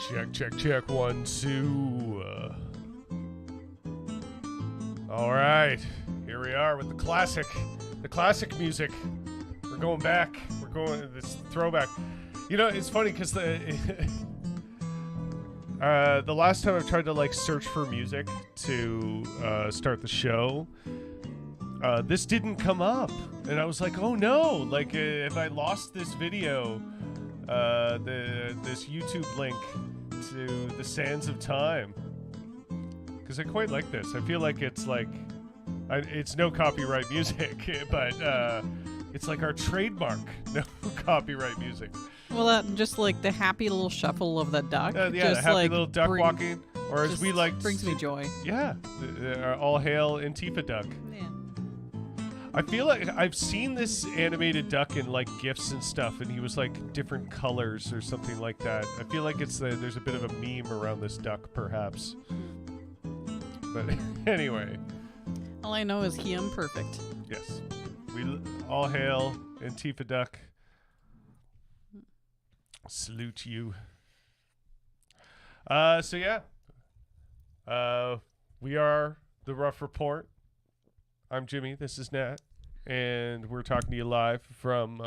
Check. 1, 2. All right. Here we are with the classic music. We're going back. We're going this throwback. You know, it's funny because the last time I've tried to like search for music to start the show, this didn't come up, and I was like, oh no! Like, if I lost this video, this YouTube link to the Sands of Time, because I quite like this. I feel like it's like, it's no copyright music, but it's like our trademark, no copyright music. Well, just like the happy little shuffle of the duck. Yeah, just the happy like little duck walking, or as we like, brings me joy. Yeah, all hail Antifa duck. Yeah. I feel like I've seen this animated duck in like GIFs and stuff, and he was like different colors or something like that. I feel like there's a bit of a meme around this duck, perhaps. But anyway. All I know is he imperfect. Yes. We all hail Antifa duck. Salute you. So yeah. We are the Rough Report. I'm Jimmy. This is Nat, and we're talking to you live from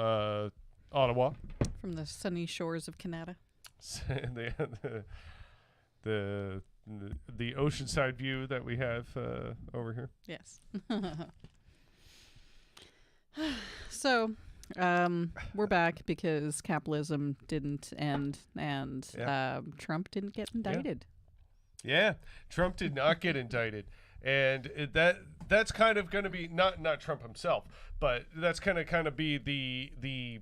Ottawa, from the sunny shores of Canada. the oceanside view that we have over here. Yes. So, we're back because capitalism didn't end, and Trump didn't get indicted. Yeah, Trump did not get indicted. And that's kind of going to be not Trump himself, but that's kind of be the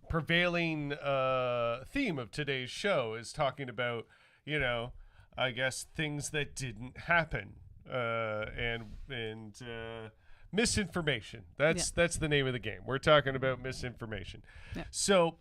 prevailing theme of today's show, is talking about, you know, I guess things that didn't happen, and misinformation. That's the name of the game. We're talking about misinformation. Yeah. So,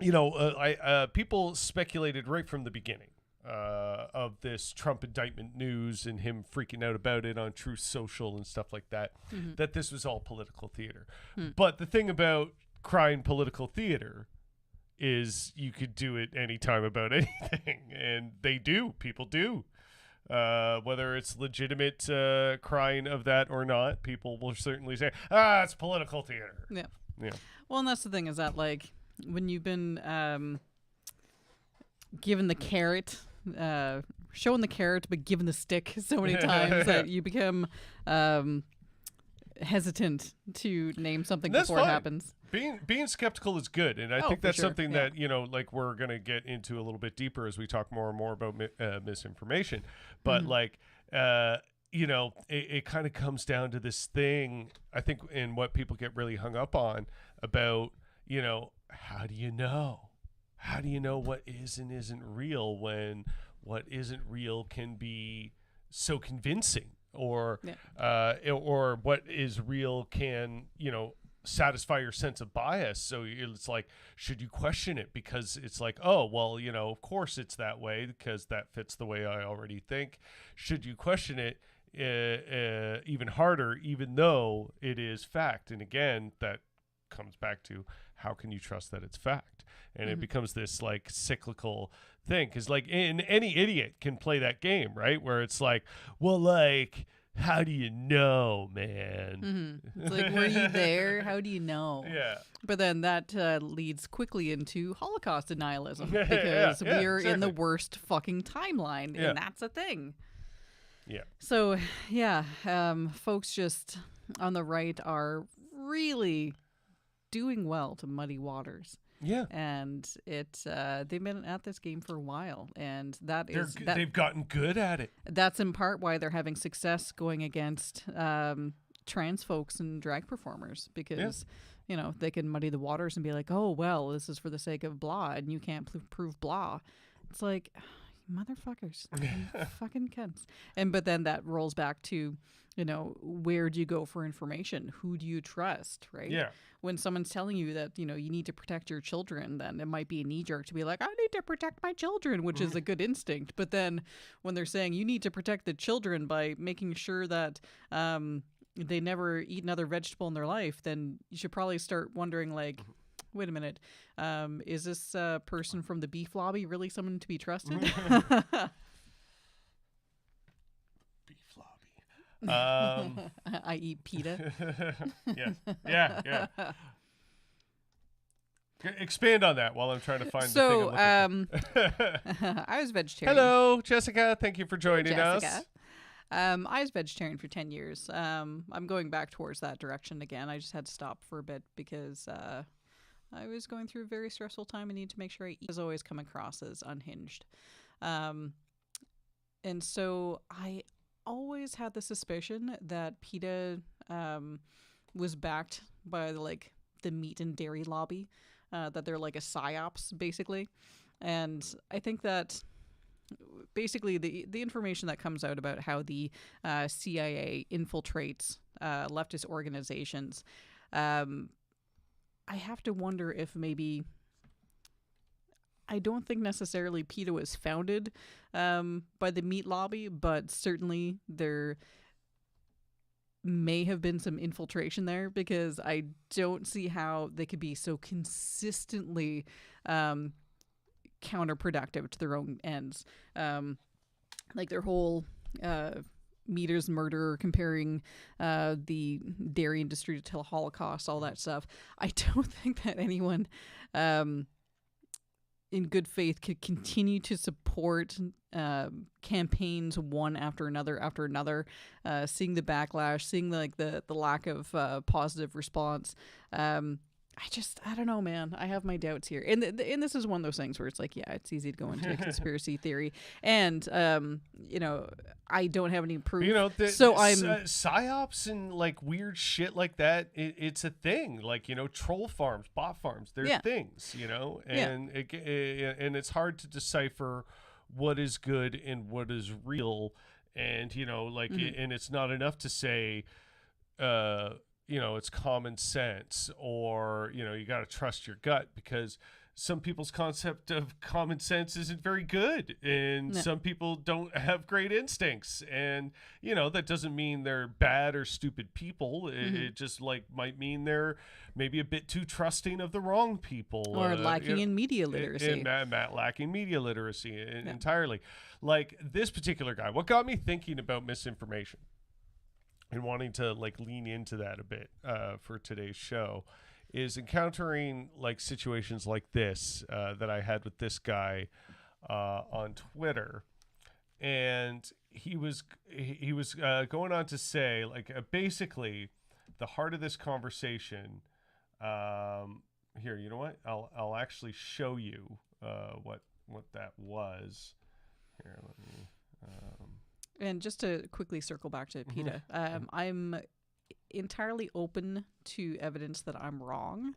you know, people speculated right from the beginning of this Trump indictment news and him freaking out about it on Truth Social and stuff like that, that this was all political theater. But the thing about crying political theater is you could do it anytime about anything, and they do. People do. Whether it's legitimate crying of that or not, people will certainly say, it's political theater. Yeah. Yeah. Well, and that's the thing, is that like when you've been given the carrot, showing the carrot but given the stick so many times that you become hesitant to name something before it happens. Being skeptical is good, and I think that's something that, you know, like we're going to get into a little bit deeper as we talk more and more about misinformation. But like, you know, it kind of comes down to this thing, I think, in what people get really hung up on about, you know, how do you know? How do you know what is and isn't real when what isn't real can be so convincing, or what is real can, you know, satisfy your sense of bias? So it's like, should you question it because it's like, oh, well, you know, of course it's that way because that fits the way I already think? Should you question it even harder, even though it is fact? And again, that comes back to, how can you trust that it's fact? And it becomes this like cyclical thing, because like any idiot can play that game, right? Where it's like, well, like, how do you know, man? It's like, were you there? How do you know? Yeah. But then that leads quickly into Holocaust denialism, because we are in the worst fucking timeline, and that's a thing. Yeah. So, yeah, folks just on the right are really doing well to muddy waters. Yeah. And they've been at this game for a while, and they've gotten good at it. That's in part why they're having success going against trans folks and drag performers, because you know, they can muddy the waters and be like, oh, well, this is for the sake of blah, and you can't prove blah. It's like, motherfuckers, you fucking cunts. But then that rolls back to, you know, where do you go for information? Who do you trust, right? Yeah. When someone's telling you that, you know, you need to protect your children, then it might be a knee-jerk to be like, I need to protect my children, which is a good instinct. But then when they're saying you need to protect the children by making sure that they never eat another vegetable in their life, then you should probably start wondering, like, wait a minute. Is this person from the beef lobby really someone to be trusted? Beef lobby. I.e. PETA. Yeah. Expand on that while I'm trying to find the thing I'm looking for. I was vegetarian. Hello, Jessica. Thank you for joining us. I was vegetarian for 10 years. I'm going back towards that direction again. I just had to stop for a bit because I was going through a very stressful time and needed to make sure I eat. I was always come across as unhinged. And so I always had the suspicion that PETA was backed by the meat and dairy lobby, that they're like a psyops basically. And I think that basically the information that comes out about how the CIA infiltrates leftist organizations, I have to wonder if maybe, I don't think necessarily PETA was founded by the meat lobby, but certainly there may have been some infiltration there, because I don't see how they could be so consistently counterproductive to their own ends. Like their whole meters murder, comparing the dairy industry to the Holocaust, all that stuff. I don't think that anyone in good faith could continue to support campaigns one after another, seeing the backlash, seeing the lack of positive response. I don't know, man. I have my doubts here. And this is one of those things where it's like, yeah, it's easy to go into a conspiracy theory. And, I don't have any proof. I'm psyops and weird shit like that. It's a thing. Troll farms, bot farms, they're things, and and it's hard to decipher what is good and what is real. And, and it's not enough to say, it's common sense, or, you got to trust your gut, because some people's concept of common sense isn't very good, and some people don't have great instincts, and, that doesn't mean they're bad or stupid people. It just might mean they're maybe a bit too trusting of the wrong people, or lacking in media literacy. Lacking media literacy entirely. Like this particular guy, what got me thinking about misinformation and wanting to lean into that a bit for today's show is encountering situations like this that I had with this guy on Twitter. And he was going on to say basically the heart of this conversation here, you know what, I'll actually show you what that was here. Let me And just to quickly circle back to PETA, I'm entirely open to evidence that I'm wrong.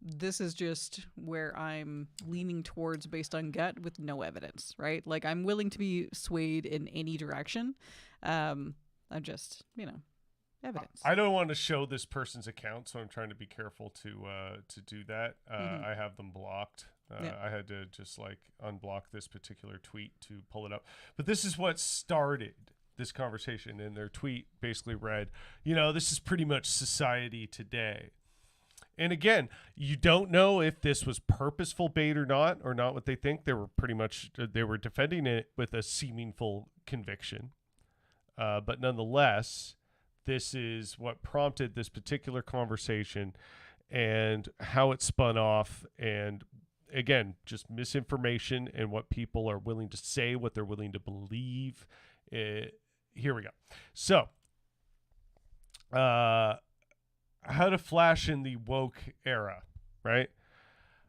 This is just where I'm leaning towards based on gut with no evidence, right? I'm willing to be swayed in any direction. I'm just, evidence. I don't want to show this person's account, so I'm trying to be careful to do that. I have them blocked. I had to just unblock this particular tweet to pull it up. But this is what started this conversation, and their tweet basically read, this is pretty much society today. And again, you don't know if this was purposeful bait or not what they think. They were defending it with a seemingful conviction. But nonetheless, this is what prompted this particular conversation and how it spun off. And again, just misinformation and what people are willing to say, what they're willing to believe. Here we go. So, how to flash in the woke era, right?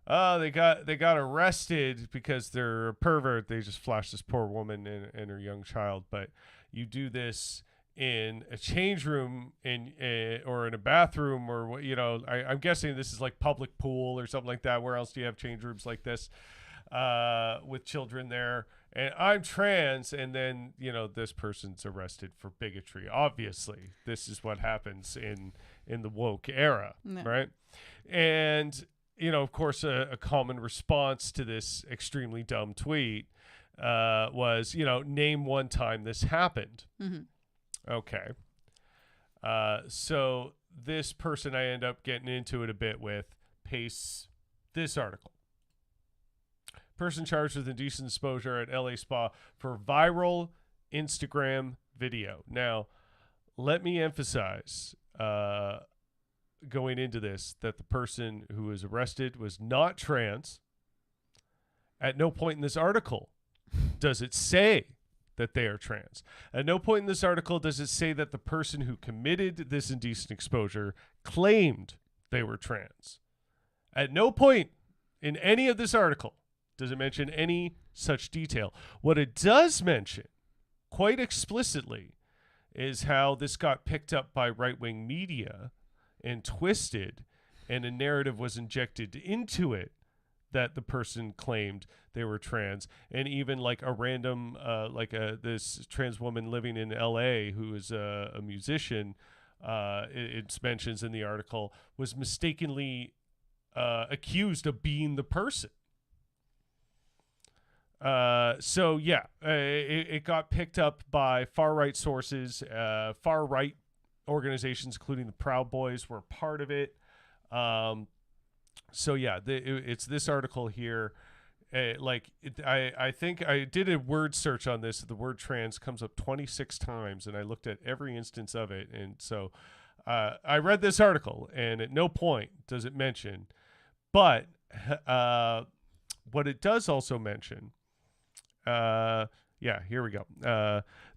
They got arrested because they're a pervert. They just flashed this poor woman and her young child. But you do this in a change room or in a bathroom, or I'm guessing this is public pool or something like that. Where else do you have change rooms like this with children there? And I'm trans, and then this person's arrested for bigotry. Obviously, this is what happens in the woke era, right? And of course, a common response to this extremely dumb tweet was name one time this happened. Okay. So this person I end up getting into it a bit with pastes this article. Person charged with indecent exposure at LA spa for viral Instagram video. Now, let me emphasize going into this that the person who was arrested was not trans. At no point in this article does it say that they are trans. At no point in this article does it say that the person who committed this indecent exposure claimed they were trans. At no point in any of this article does it mention any such detail. What it does mention, quite explicitly, is how this got picked up by right-wing media and twisted, and a narrative was injected into it that the person claimed they were trans. And even like a random, this trans woman living in LA who is a musician, it mentions in the article, was mistakenly accused of being the person. It got picked up by far-right sources, far-right organizations, including the Proud Boys were part of it. It's this article here. I think I did a word search on this. The word trans comes up 26 times, and I looked at every instance of it. And so I read this article, and at no point does it mention. But what it does also mention, here we go.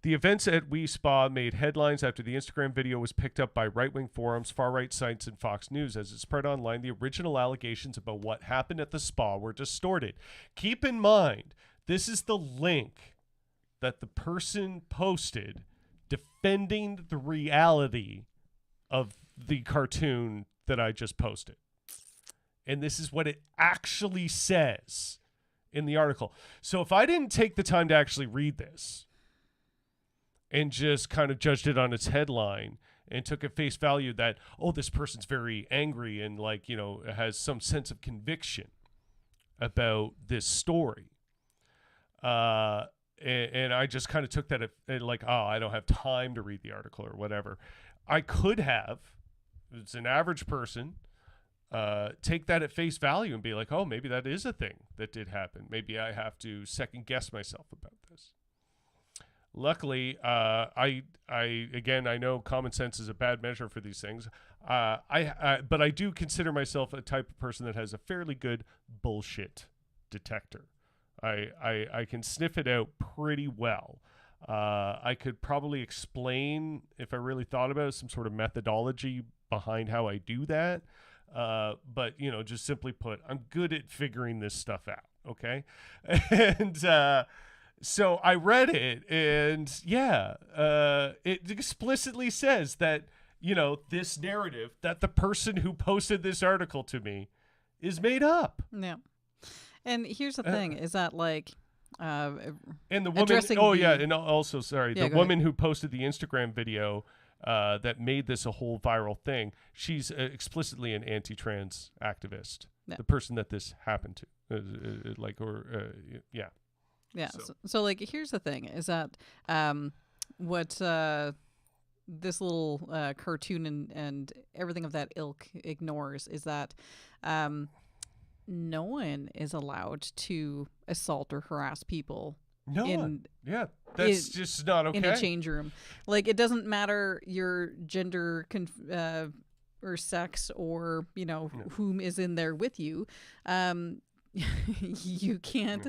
The events at We Spa made headlines after the Instagram video was picked up by right-wing forums, far-right sites, and Fox News. As it spread online, the original allegations about what happened at the spa were distorted. Keep in mind, this is the link that the person posted defending the reality of the cartoon that I just posted. And this is what it actually says in the article. So if I didn't take the time to actually read this and just kind of judged it on its headline and took at face value that, oh, this person's very angry and has some sense of conviction about this story. And I just kind of took that I don't have time to read the article or whatever. I could have, it's an average person, take that at face value and be like, oh, maybe that is a thing that did happen. Maybe I have to second guess myself about this. Luckily, I know common sense is a bad measure for these things. But I do consider myself a type of person that has a fairly good bullshit detector. I can sniff it out pretty well. I could probably explain, if I really thought about it, some sort of methodology behind how I do that. But just simply put, I'm good at figuring this stuff out. Okay. And, so I read it and it explicitly says that, this narrative that the person who posted this article to me is made up. Yeah. And here's the thing is that and the woman, and also, the woman who posted the Instagram video that made this a whole viral thing, she's explicitly an anti-trans activist. Yeah. The person that this happened to, Yeah. So here's the thing is that what this little cartoon and everything of that ilk ignores is that no one is allowed to assault or harass people. No one. Yeah, that's just not okay. In a change room. It doesn't matter your gender or sex or, whom is in there with you. You can't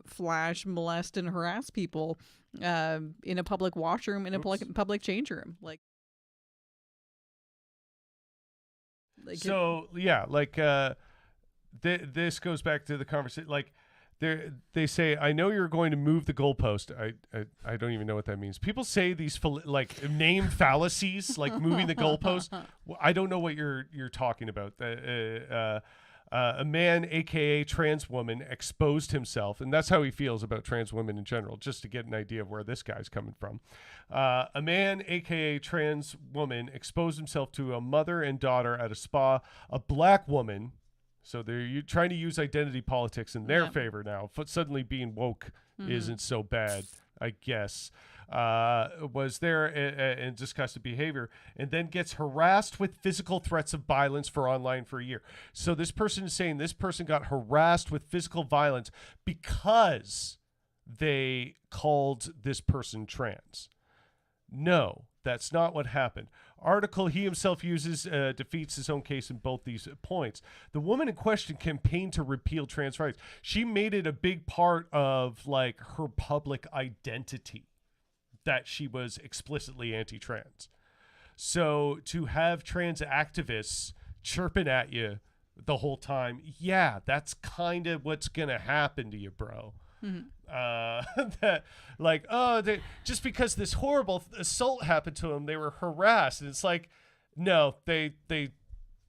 flash, molest, and harass people in a public washroom, in a public change room. This goes back to the conversation. They say, I know you're going to move the goalpost. I don't even know what that means. People say these name fallacies, like moving the goalpost. I don't know what you're talking about. A man, aka trans woman, exposed himself, and that's how he feels about trans women in general, just to get an idea of where this guy's coming from. A man, aka trans woman, exposed himself to a mother and daughter at a spa. A black woman, so they're trying to use identity politics in their favor now. Suddenly being woke isn't so bad, I guess. was there and discussed behavior, and then gets harassed with physical threats of violence for online for a year. So this person is saying this person got harassed with physical violence because they called this person trans. No, that's not what happened. Article he himself uses defeats his own case in both these points. The woman in question campaigned to repeal trans rights. She made it a big part of like her public identity that she was explicitly anti-trans. So to have trans activists chirping at you the whole time, yeah, that's kind of what's gonna happen to you, bro. That like, oh, just because this horrible assault happened to them, they were harassed, and it's like, no, they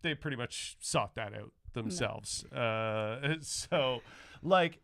pretty much sought that out themselves. No. So like,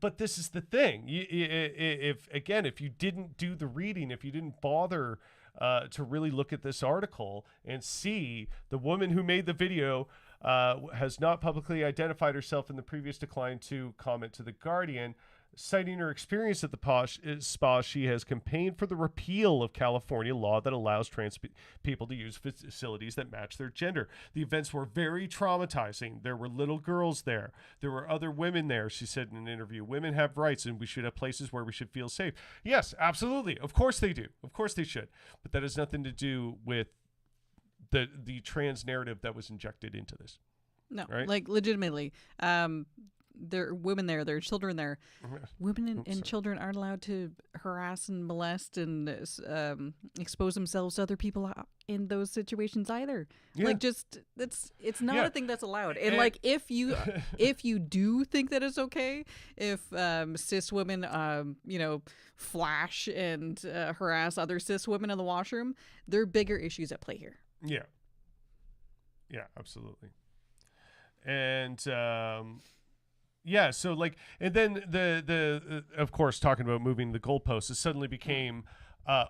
but this is the thing, if you didn't do the reading, if you didn't bother to really look at this article and see the woman who made the video has not publicly identified herself in the previous decline to comment to The Guardian. Citing her experience at the spa, she has campaigned for the repeal of California law that allows trans people to use facilities that match their gender. The events were very traumatizing. There were little girls there. There were other women there, she said in an interview. Women have rights, and we should have places where we should feel safe. Yes, absolutely. Of course they do. Of course they should. But that has nothing to do with the trans narrative that was injected into this. No, right? Like legitimately. There are women there, there are children there. Women and children aren't allowed to harass and molest and expose themselves to other people in those situations either. Yeah. Like, just it's not a thing that's allowed. And like, if you do think that it's okay, if cis women flash and harass other cis women in the washroom, there are bigger issues at play here. Yeah, absolutely. And yeah, so like, and then the of course, talking about moving the goalposts, it suddenly became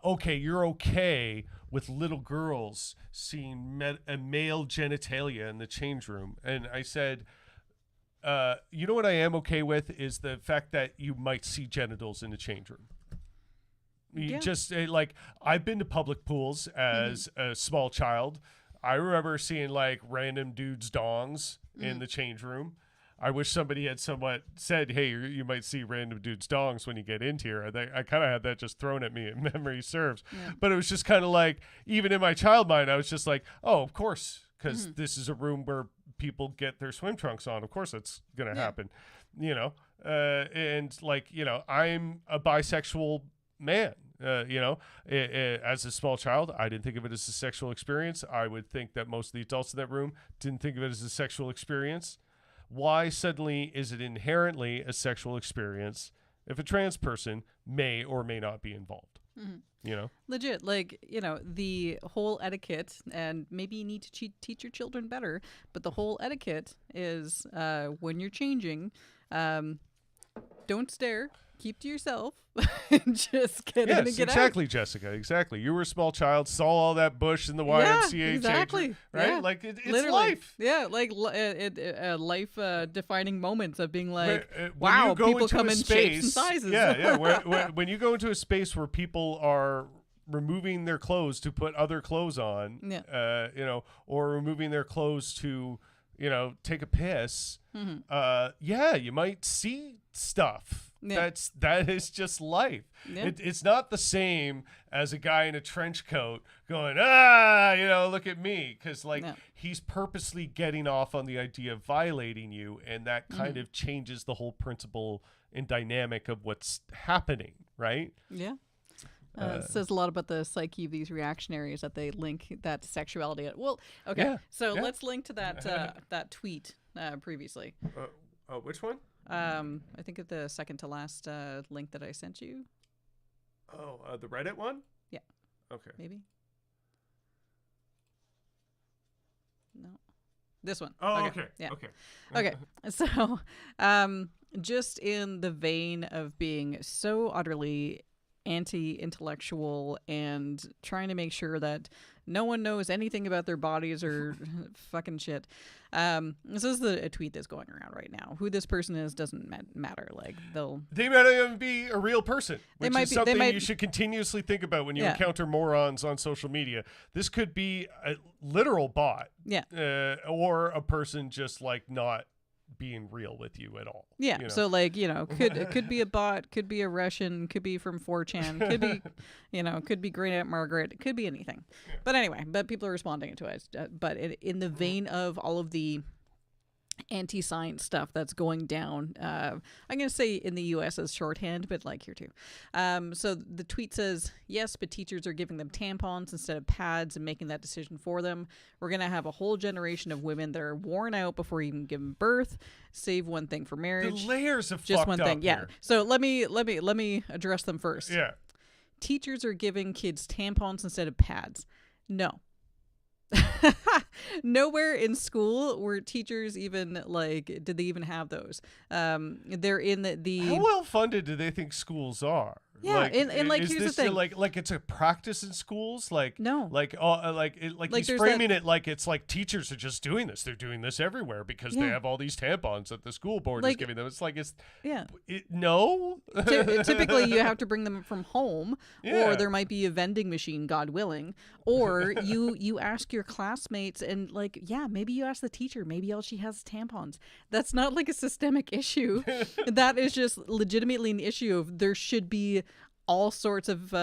okay, you're okay with little girls seeing a male genitalia in the change room. And I said, you know what I am okay with is the fact that you might see genitals in the change room. You just like, I've been to public pools as a small child. I remember seeing like random dudes' dongs in the change room. I wish somebody had somewhat said, hey, you might see random dudes' dongs when you get into here. I kind of had that just thrown at me, and memory serves. Yeah. But it was just kind of like, even in my child mind, I was just like, oh, of course, because this is a room where people get their swim trunks on. Of course that's going to happen, and like, I'm a bisexual man. As a small child, I didn't think of it as a sexual experience. I would think that most of the adults in that room didn't think of it as a sexual experience. Why suddenly is it inherently a sexual experience if a trans person may or may not be involved? Legit, like, the whole etiquette, and maybe you need to teach your children better, but the whole etiquette is when you're changing, don't stare. Keep to yourself and just get in and get exactly, out. Jessica. Exactly. You were a small child, saw all that bush in the YMCA. Exactly. Changer, right? Yeah. Like it's literally life. Yeah, like life defining moments of being like, wow, people come in shapes and sizes. Yeah. When you go into a space where people are removing their clothes to put other clothes on, or removing their clothes to, take a piss, you might see stuff. Yeah. That is just life. Yeah. It's not the same as a guy in a trench coat going, look at me, because he's purposely getting off on the idea of violating you, and that kind of changes the whole principle and dynamic of what's happening, right? Yeah. It says a lot about the psyche of these reactionaries that they link that to sexuality. Well, okay, let's link to that that tweet previously. Which one? I think of the second to last link that I sent you. Oh, the Reddit one? Yeah. Okay. Maybe. No. This one. Oh, okay. Yeah. Okay. Okay. So, just in the vein of being so utterly anti-intellectual and trying to make sure that No one knows anything about their bodies or fucking shit. This is a tweet that's going around right now. Who this person is doesn't matter. Like they might not even be a real person, which is something you should continuously think about when you encounter morons on social media. This could be a literal bot, or a person just like not being real with you at all. Yeah. You know? So like, could be a bot, could be a Russian, could be from 4chan, could be, could be Great Aunt Margaret, could be anything. But anyway, but people are responding to it. But in the vein of all of the anti-science stuff that's going down, I'm going to say in the US as shorthand, but like here too. So the tweet says, yes, but teachers are giving them tampons instead of pads and making that decision for them. We're going to have a whole generation of women that are worn out before even giving birth. Save one thing for marriage. The layers of just fucked one up thing. here. Yeah. So let me address them first. Yeah. Teachers are giving kids tampons instead of pads. No. Nowhere in school were teachers even did they even have those? They're in the How well funded do they think schools are? Yeah, and like here's the thing, like it's a practice in schools, no, he's framing it like it's like teachers are just doing this. They're doing this everywhere because they have all these tampons that the school board is giving them. It's like no. Typically, you have to bring them from home, or there might be a vending machine, God willing, or you ask your classmates, and maybe you ask the teacher, maybe all she has is tampons. That's not like a systemic issue. That is just legitimately an issue of there should be all sorts of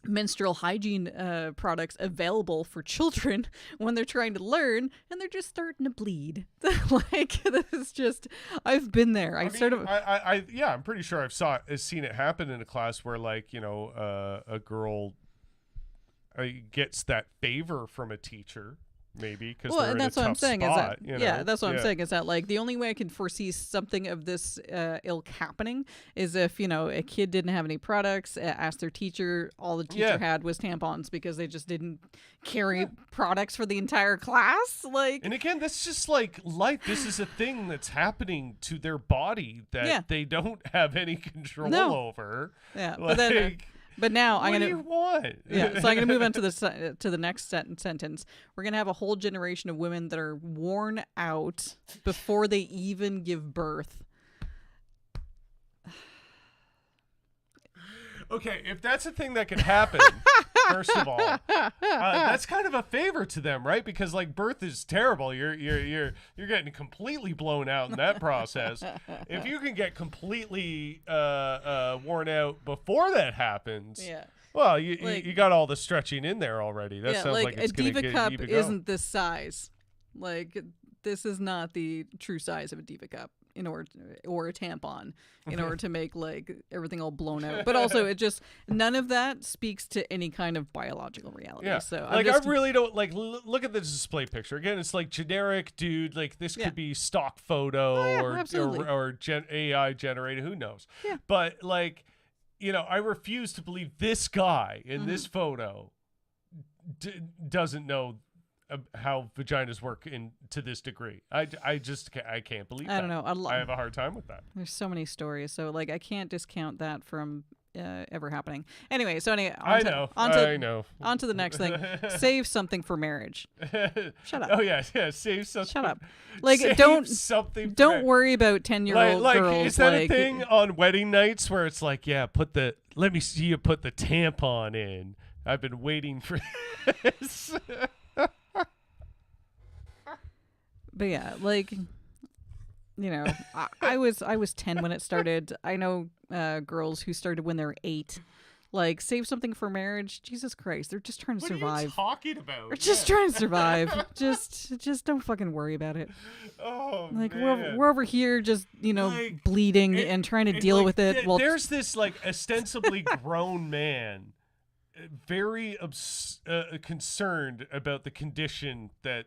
menstrual hygiene products available for children when they're trying to learn and they're just starting to bleed. This is just, I've been there. I'm pretty sure I've seen it happen in a class where a girl gets that favor from a teacher. Maybe because they're in a tough spot. That's what I'm saying is that the only way I can foresee something of this ilk happening is if a kid didn't have any products, asked their teacher, all the teacher had was tampons because they just didn't carry products for the entire class. And again, that's just life. This is a thing that's happening to their body that they don't have any control over. Yeah, but then. But now what do you want? So I'm gonna move on to the next sentence. We're gonna have a whole generation of women that are worn out before they even give birth. Okay, if that's a thing that can happen, first of all, that's kind of a favor to them, right? Because birth is terrible. You're getting completely blown out in that process. If you can get completely worn out before that happens, well, you got all the stretching in there already. That sounds like it's a Diva Cup isn't this size. This is not the true size of a Diva Cup. Or a tampon in order to make everything all blown out. But also it just none of that speaks to any kind of biological reality. Yeah. So I really don't look at the display picture. Again, it's generic dude, this could be stock photo or AI generated, who knows. Yeah. But I refuse to believe this guy in this photo doesn't know how vaginas work to this degree. I can't believe that. I don't know. I have a hard time with that. There's so many stories, so I can't discount that from ever happening. Anyway, I know. On to the next thing. Save something for marriage. Shut up. Oh yeah, save something. Shut up. Don't worry about 10-year-old girls. Is that a thing on wedding nights where it's let me see you put the tampon in. I've been waiting for this. But yeah, I was 10 when it started. I know girls who started when they were 8. Save something for marriage. Jesus Christ, they're just trying to survive. What are you talking about? They're just trying to survive. just don't fucking worry about it. Oh, man. We're over here just bleeding and trying to deal with it. There's this ostensibly grown man, very concerned about the condition that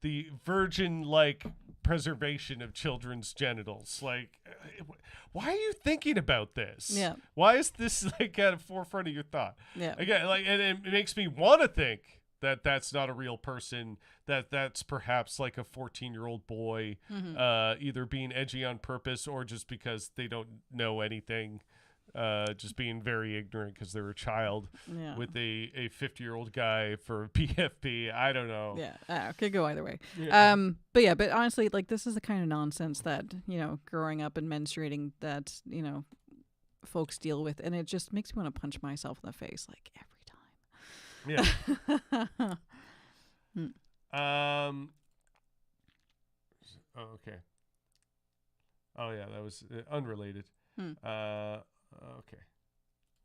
the virgin preservation of children's genitals. Why are you thinking about this? Yeah. Why is this at the forefront of your thought? Yeah. Again, and it makes me want to think that that's not a real person, that's perhaps a 14-year-old boy, either being edgy on purpose or just because they don't know anything. just being very ignorant because they were a child with a 50-year-old guy for a PFP. I don't know. Yeah, could go either way. Yeah. But honestly, like, this is the kind of nonsense that, growing up and menstruating that, folks deal with, and it just makes me want to punch myself in the face like every time. Oh, okay. Oh yeah, that was unrelated. Okay.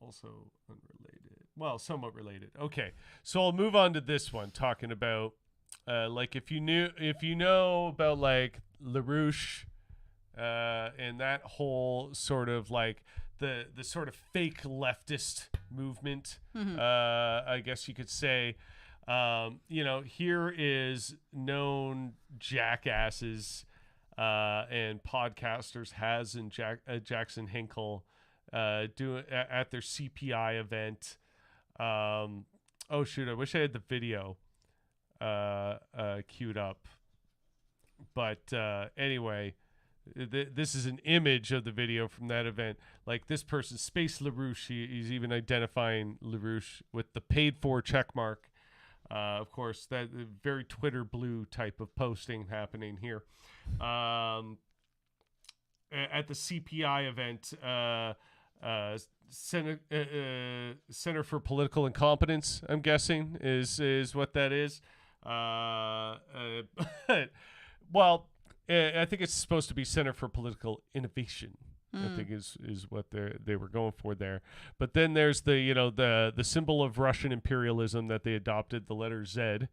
Also unrelated. Well, somewhat related. Okay. So I'll move on to this one, talking about like if you know about like LaRouche and that whole sort of like the sort of fake leftist movement, I guess you could say. Here is known jackasses and podcasters, Has and Jackson Hinkle, doing at their CPI event. Oh shoot! I wish I had the video queued up. But anyway, this is an image of the video from that event. Like, this person, Space LaRouche, he's even identifying LaRouche with the paid-for check mark. Of course, that very Twitter blue type of posting happening here. At the CPI event, Center for Political Incompetence, I'm guessing, is what that is. Well, I think it's supposed to be Center for Political Innovation. I think is what they were going for there. But then there's the symbol of Russian imperialism that they adopted, the letter Z,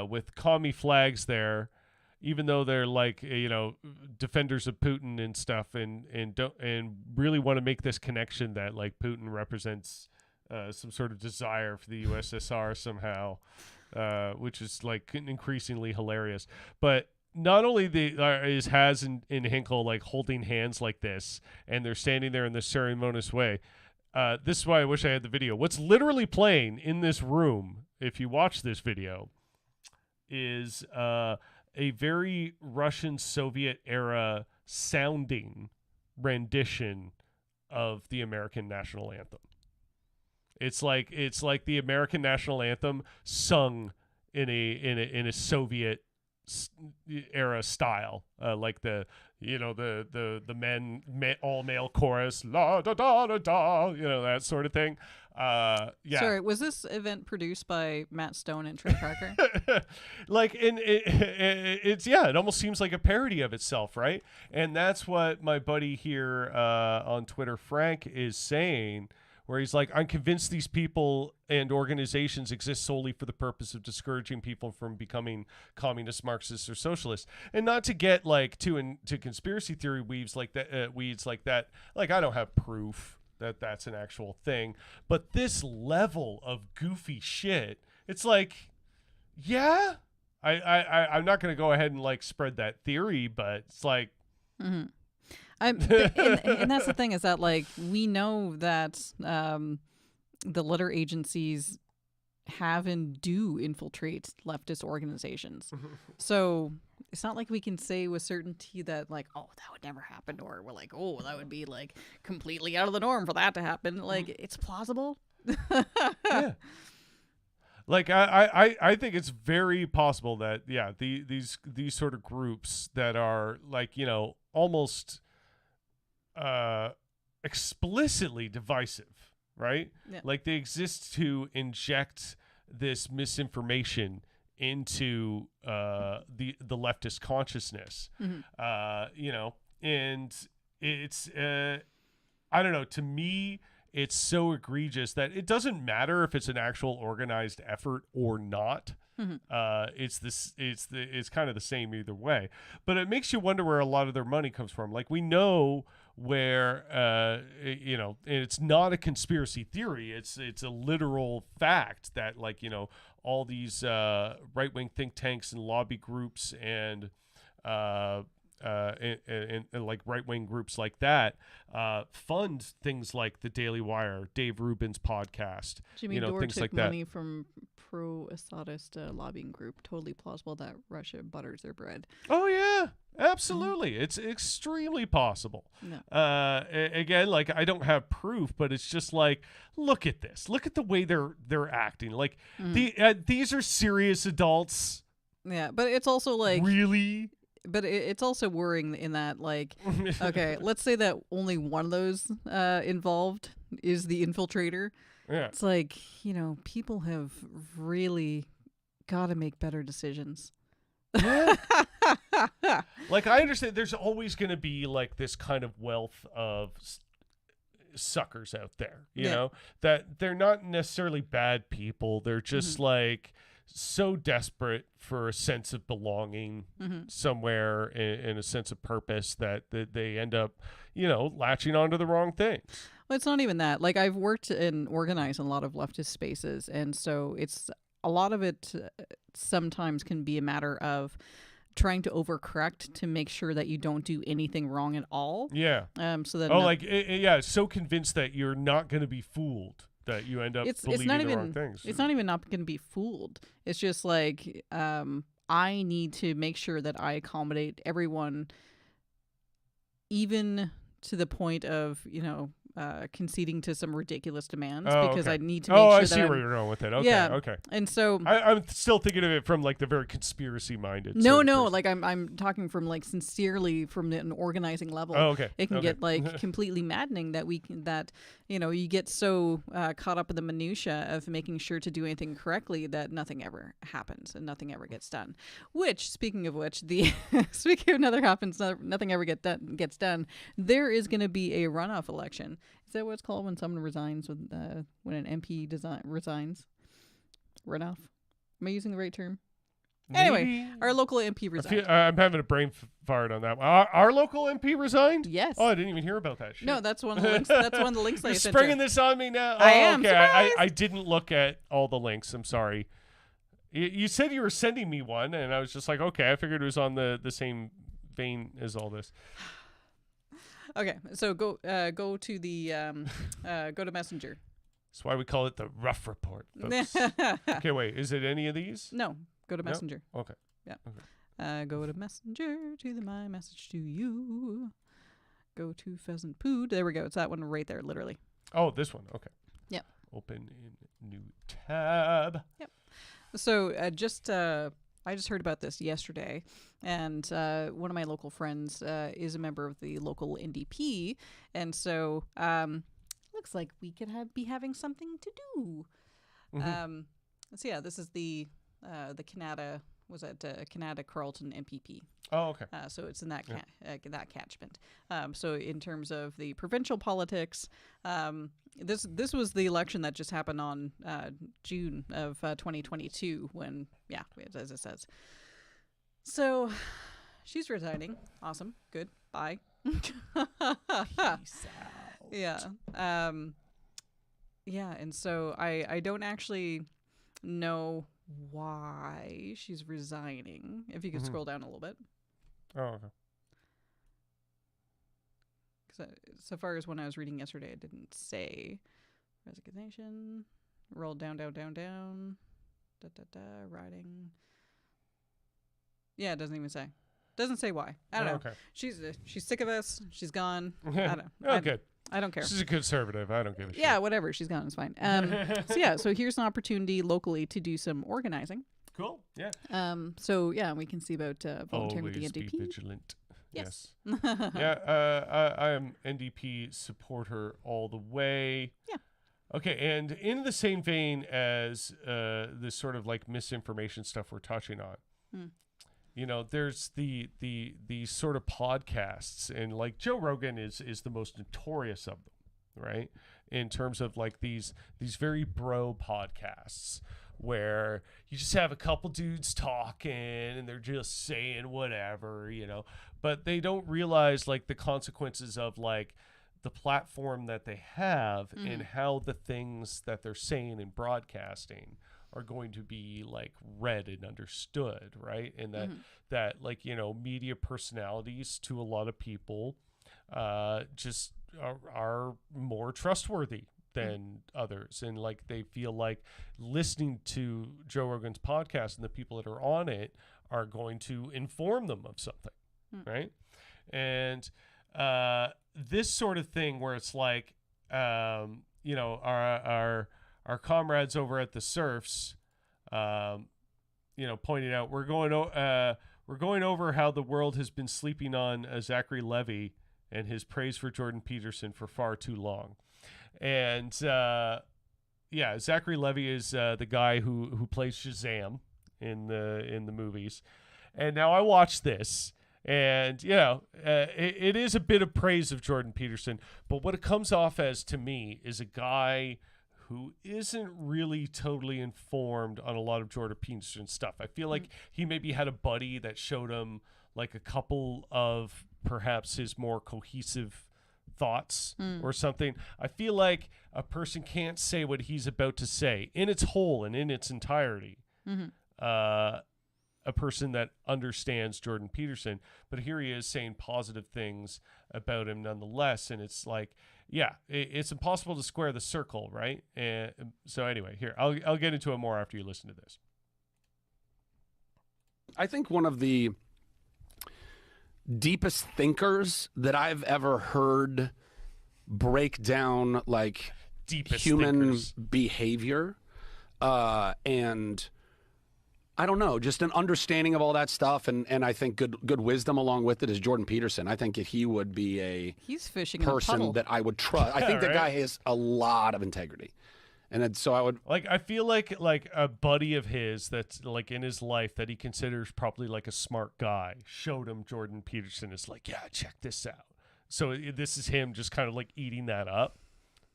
with commie flags there, even though they're like defenders of Putin and stuff, and really want to make this connection that like Putin represents some sort of desire for the USSR somehow, which is like increasingly hilarious. But not only is Has and Hinkle like holding hands like this, and they're standing there in this ceremonious way. This is why I wish I had the video. What's literally playing in this room, if you watch this video, is a very Russian Soviet era sounding rendition of the American national anthem. It's like the American national anthem sung in a Soviet era style, like the men all male chorus, la da da da da, that sort of thing. Yeah. Sorry, was this event produced by Matt Stone and Trey Parker? Like, it almost seems like a parody of itself, right? And that's what my buddy here on Twitter, Frank, is saying, where he's like, I'm convinced these people and organizations exist solely for the purpose of discouraging people from becoming communist, Marxists, or socialists. And not to get like to conspiracy theory weeds like that. Like, I don't have proof that that's an actual thing, but this level of goofy shit, it's like, yeah, I'm not going to go ahead and like spread that theory, but it's like, and that's the thing, is that like we know that the letter agencies have and do infiltrate leftist organizations. So it's not like we can say with certainty that like, oh, that would never happen, or we're like, oh, that would be like completely out of the norm for that to happen. Like, it's plausible. Yeah. Like, I think it's very possible that these sort of groups that are like almost explicitly divisive, right? Yeah. Like, they exist to inject this misinformation into the leftist consciousness. And it's I don't know, to me it's so egregious that it doesn't matter if it's an actual organized effort or not. It's kind of the same either way, but it makes you wonder where a lot of their money comes from. Like, we know where and it's not a conspiracy theory, it's a literal fact that like all these right-wing think tanks and lobby groups and like right-wing groups like that fund things like the Daily Wire, Dave Rubin's podcast, Jimmy Dore things took like money that. from pro-Assadist lobbying group. Totally plausible that Russia butters their bread. Oh yeah, Absolutely. It's extremely possible. No. Again, like, I don't have proof, but it's just like, look at this. Look at the way they're acting. Like, these are serious adults. Yeah, but it's also like... Really? But it's also worrying in that, like, okay, let's say that only one of those involved is the infiltrator. Yeah. It's like, people have really got to make better decisions. Yeah. Like, I understand there's always going to be like this kind of wealth of suckers out there, you know, that they're not necessarily bad people. They're just like so desperate for a sense of belonging somewhere and a sense of purpose that they end up, latching onto the wrong things. Well, it's not even that. Like, I've worked and organized in a lot of leftist spaces, and so it's a lot of it sometimes can be a matter of trying to overcorrect to make sure that you don't do anything wrong at all. Yeah. So that so convinced that you're not going to be fooled that you end up believing the wrong things. It's not even not going to be fooled. It's just like I need to make sure that I accommodate everyone, even to the point of conceding to some ridiculous demands because I need to make sure I see where you're going with it. Okay, okay. And so I'm still thinking of it from like the very conspiracy minded. No, like I'm talking from like sincerely from an organizing level. Oh, okay. It can get like completely maddening that you get so caught up in the minutia of making sure to do anything correctly that nothing ever happens and nothing ever gets done. Which, speaking of which, speaking of nothing ever gets done. There is going to be a runoff election. Is that what it's called when someone resigns when an MP resigns? Runoff. Am I using the right term? Maybe. Anyway, our local MP resigned. I'm having a brain fart on that one. Our local MP resigned? Yes. Oh, I didn't even hear about that shit. No, that's one of the links. That's one of the links. You're springing this on me now. I am. Okay. Surprise! I didn't look at all the links. I'm sorry. You said you were sending me one, and I was just like, okay. I figured it was on the same vein as all this. Okay, so go to the go to Messenger. That's why we call it the rough report, folks. Okay, wait. Is it any of these? No, go to Messenger. No? Okay. Yeah. Okay. Go to Messenger to my message to you. Go to Pheasant Poo. There we go. It's that one right there, literally. Oh, this one. Okay. Yep. Open in new tab. Yep. So I just heard about this yesterday, and one of my local friends is a member of the local NDP, and so looks like we could be having something to do. So yeah, this is the Canada Canada Carleton MPP. Oh, okay. So it's in that that catchment. So in terms of the provincial politics, this was the election that just happened on June of 2022 when, as it says. So she's resigning. Awesome. Good. Bye. Peace out. Yeah. Yeah. And so I don't actually know why she's resigning. If you could scroll down a little bit. Oh, okay. So far as when I was reading yesterday, it didn't say resignation. Roll down. Writing. Yeah, it doesn't even say. Doesn't say why. I don't know. Okay. She's sick of us. She's gone. I don't. Oh, good. I don't care. She's a conservative. I don't give a shit. Yeah, whatever. She's gone. It's fine. So here's an opportunity locally to do some organizing. Cool. Yeah. So we can see about volunteering with the Always NDP. be vigilant. Yes. Yeah. I am NDP supporter all the way. Yeah. Okay, and in the same vein as this sort of like misinformation stuff we're touching on, there's the sort of podcasts, and like Joe Rogan is the most notorious of them, right? In terms of like these very bro podcasts where you just have a couple dudes talking and they're just saying whatever, but they don't realize like the consequences of like the platform that they have and how the things that they're saying and broadcasting are going to be like read and understood, right? And that like, media personalities to a lot of people just are more trustworthy than others. And like they feel like listening to Joe Rogan's podcast and the people that are on it are going to inform them of something. right? And this sort of thing where it's like, you know, our comrades over at the Surfs, you know, pointing out we're going over how the world has been sleeping on Zachary Levi and his praise for Jordan Peterson for far too long. And yeah, Zachary Levi is the guy who plays Shazam in the movies. And now I watched this, and you know, it is a bit of praise of Jordan Peterson, but what it comes off as to me is a guy who isn't really totally informed on a lot of Jordan Peterson stuff. I feel like he maybe had a buddy that showed him like a couple of perhaps his more cohesive thoughts or something. I feel like a person can't say what he's about to say in its whole and in its entirety. A person that understands Jordan Peterson, but here he is saying positive things about him nonetheless, and it's like, yeah, it's impossible to square the circle, right? And so anyway, here I'll get into it more after you listen to this. I think one of the deepest thinkers that I've ever heard break down like Deepest human thinkers. behavior and I don't know, just an understanding of all that stuff, and I think good wisdom along with it is Jordan Peterson. I think he would be he's fishing in a person puddle. that I would trust. I think the guy has a lot of integrity, and so I would like. I feel like a buddy of his that's like in his life that he considers probably like a smart guy showed him Jordan Peterson. Is like, yeah, check this out. So this is him just kind of like eating that up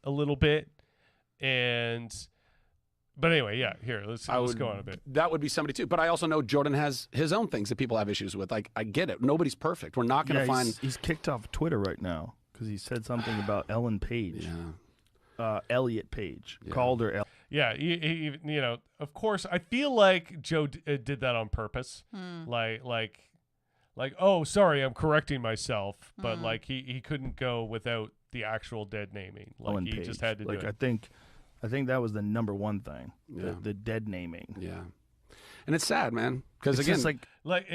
a little bit, and. But anyway, yeah, here, let's go on a bit. That would be somebody too. But I also know Jordan has his own things that people have issues with. Like, I get it. Nobody's perfect. We're not going to find... He's kicked off Twitter right now because he said something about Ellen Page. Yeah. Elliot Page. Called her Yeah, he, you know, of course, I feel like Joe did that on purpose. Like, oh, sorry, I'm correcting myself. But, like, he couldn't go without the actual dead naming. Like, Ellen he Page. just had to do it. I think that was the number one thing, the dead naming. Yeah. And it's sad, man. Because It's again, just like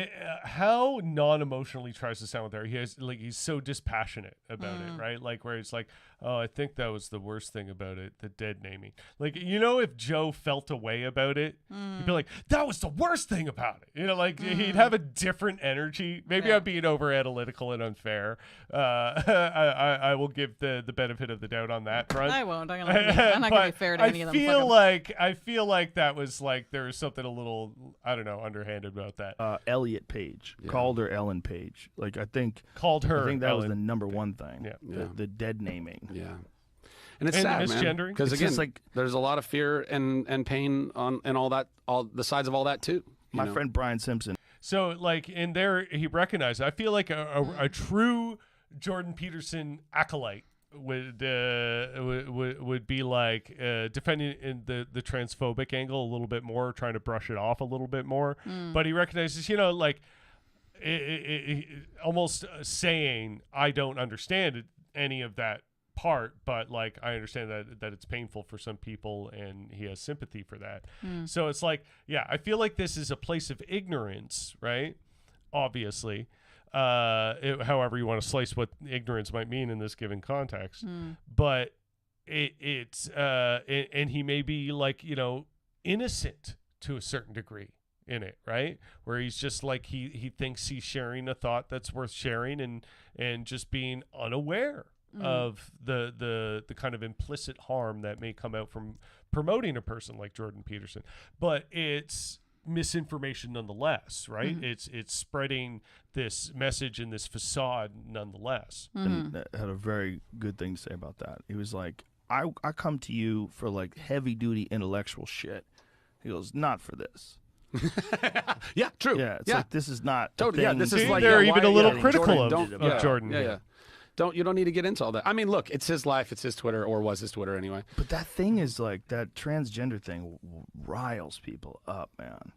how non-emotionally tries to sound with her. He's so dispassionate about it, right? Like where it's like, oh, I think that was the worst thing about it, the dead naming. Like, you know, if Joe felt a way about it, he'd be like, that was the worst thing about it. You know, like he'd have a different energy. Maybe I'm being over analytical and unfair. I will give the benefit of the doubt on that front. I won't. I'm not going to be fair to any of them. I feel like that was like there was something a little, I don't know, underhanded about that. Elliot Page. Called her Ellen Page. Like, I think that Ellen. was the number one thing. Yeah. The dead naming. yeah. And it's sad, man. misgendering. Because again, like, there's a lot of fear and pain on and all the sides of all that too. My friend Brian Simpson. So, like, in there, he recognized, I feel like a true Jordan Peterson acolyte would be like defending in the transphobic angle a little bit more, trying to brush it off a little bit more. But he recognizes, you know, like it almost saying, I don't understand any of that part, but like I understand that it's painful for some people, and he has sympathy for that. So it's like, yeah, I feel like this is a place of ignorance, right? Obviously. However you want to slice what ignorance might mean in this given context, but it's and he may be like, you know, innocent to a certain degree in it, right? Where he's just like he thinks he's sharing a thought that's worth sharing, and just being unaware of the kind of implicit harm that may come out from promoting a person like Jordan Peterson. But it's misinformation nonetheless, right? It's spreading this message and this facade nonetheless. And had a very good thing to say about that. He was like, I come to you for like heavy duty intellectual shit. He goes, not for this. Yeah, true. Yeah, it's like, this is not totally. Yeah, this is like they're even a little Jordan, critical of Jordan. Yeah. You don't need to get into all that. I mean, look, it's his life, it's his Twitter, or was his Twitter anyway. But that thing is like, that transgender thing riles people up, man.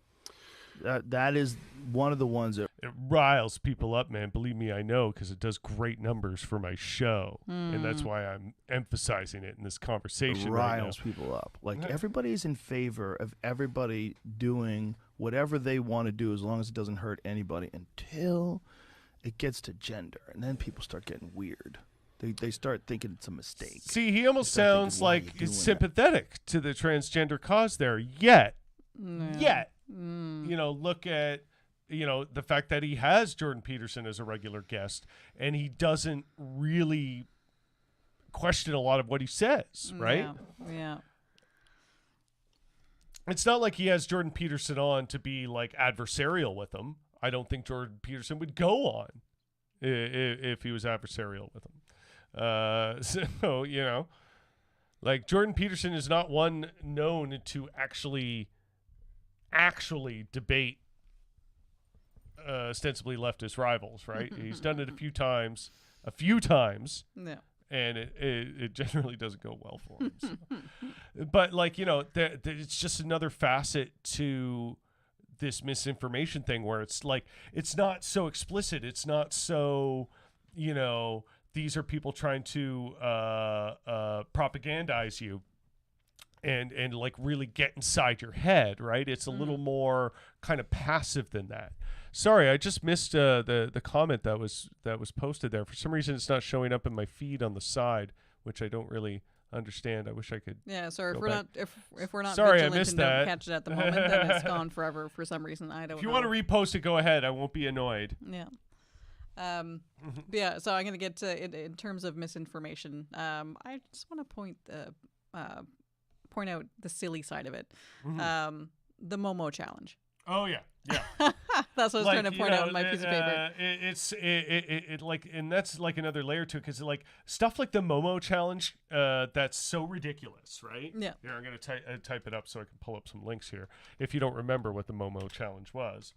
That is one of the ones that it riles people up, man. Believe me, I know, because it does great numbers for my show, and that's why I'm emphasizing it in this conversation. riles people up. Like, everybody's in favor of everybody doing whatever they want to do as long as it doesn't hurt anybody, until it gets to gender, and then people start getting weird. They start thinking it's a mistake. See, he almost sounds like he's sympathetic to the transgender cause there. Yet, you know, look at, you know, the fact that he has Jordan Peterson as a regular guest, and he doesn't really question a lot of what he says, right? Yeah. It's not like he has Jordan Peterson on to be like adversarial with him. I don't think Jordan Peterson would go on if he was adversarial with him. So, you know, like Jordan Peterson is not one known to actually debate ostensibly leftist rivals, right? He's done it a few times. Yeah. And it generally doesn't go well for him. So. But, like, you know, it's just another facet to this misinformation thing where it's like, it's not so explicit. It's not so, you know, these are people trying to propagandize you and like really get inside your head, right? It's a little more kind of passive than that. Sorry, I just missed the comment that was posted there. For some reason, it's not showing up in my feed on the side, which I don't really understand. I wish I could. Yeah, sorry if we're not sorry, vigilant I missed and that. don't catch it at the moment, then it's gone forever for some reason. I don't know. If you want to repost it, go ahead. I won't be annoyed. Yeah. Yeah. So I'm gonna get to in terms of misinformation. I just want to point out the silly side of it. The Momo challenge. Oh yeah. That's what I was trying to point out in my piece of paper. It's like, and that's like another layer to it, because like stuff like the Momo challenge, that's so ridiculous, right? Yeah. Here, I'm gonna type it up so I can pull up some links here. If you don't remember what the Momo challenge was,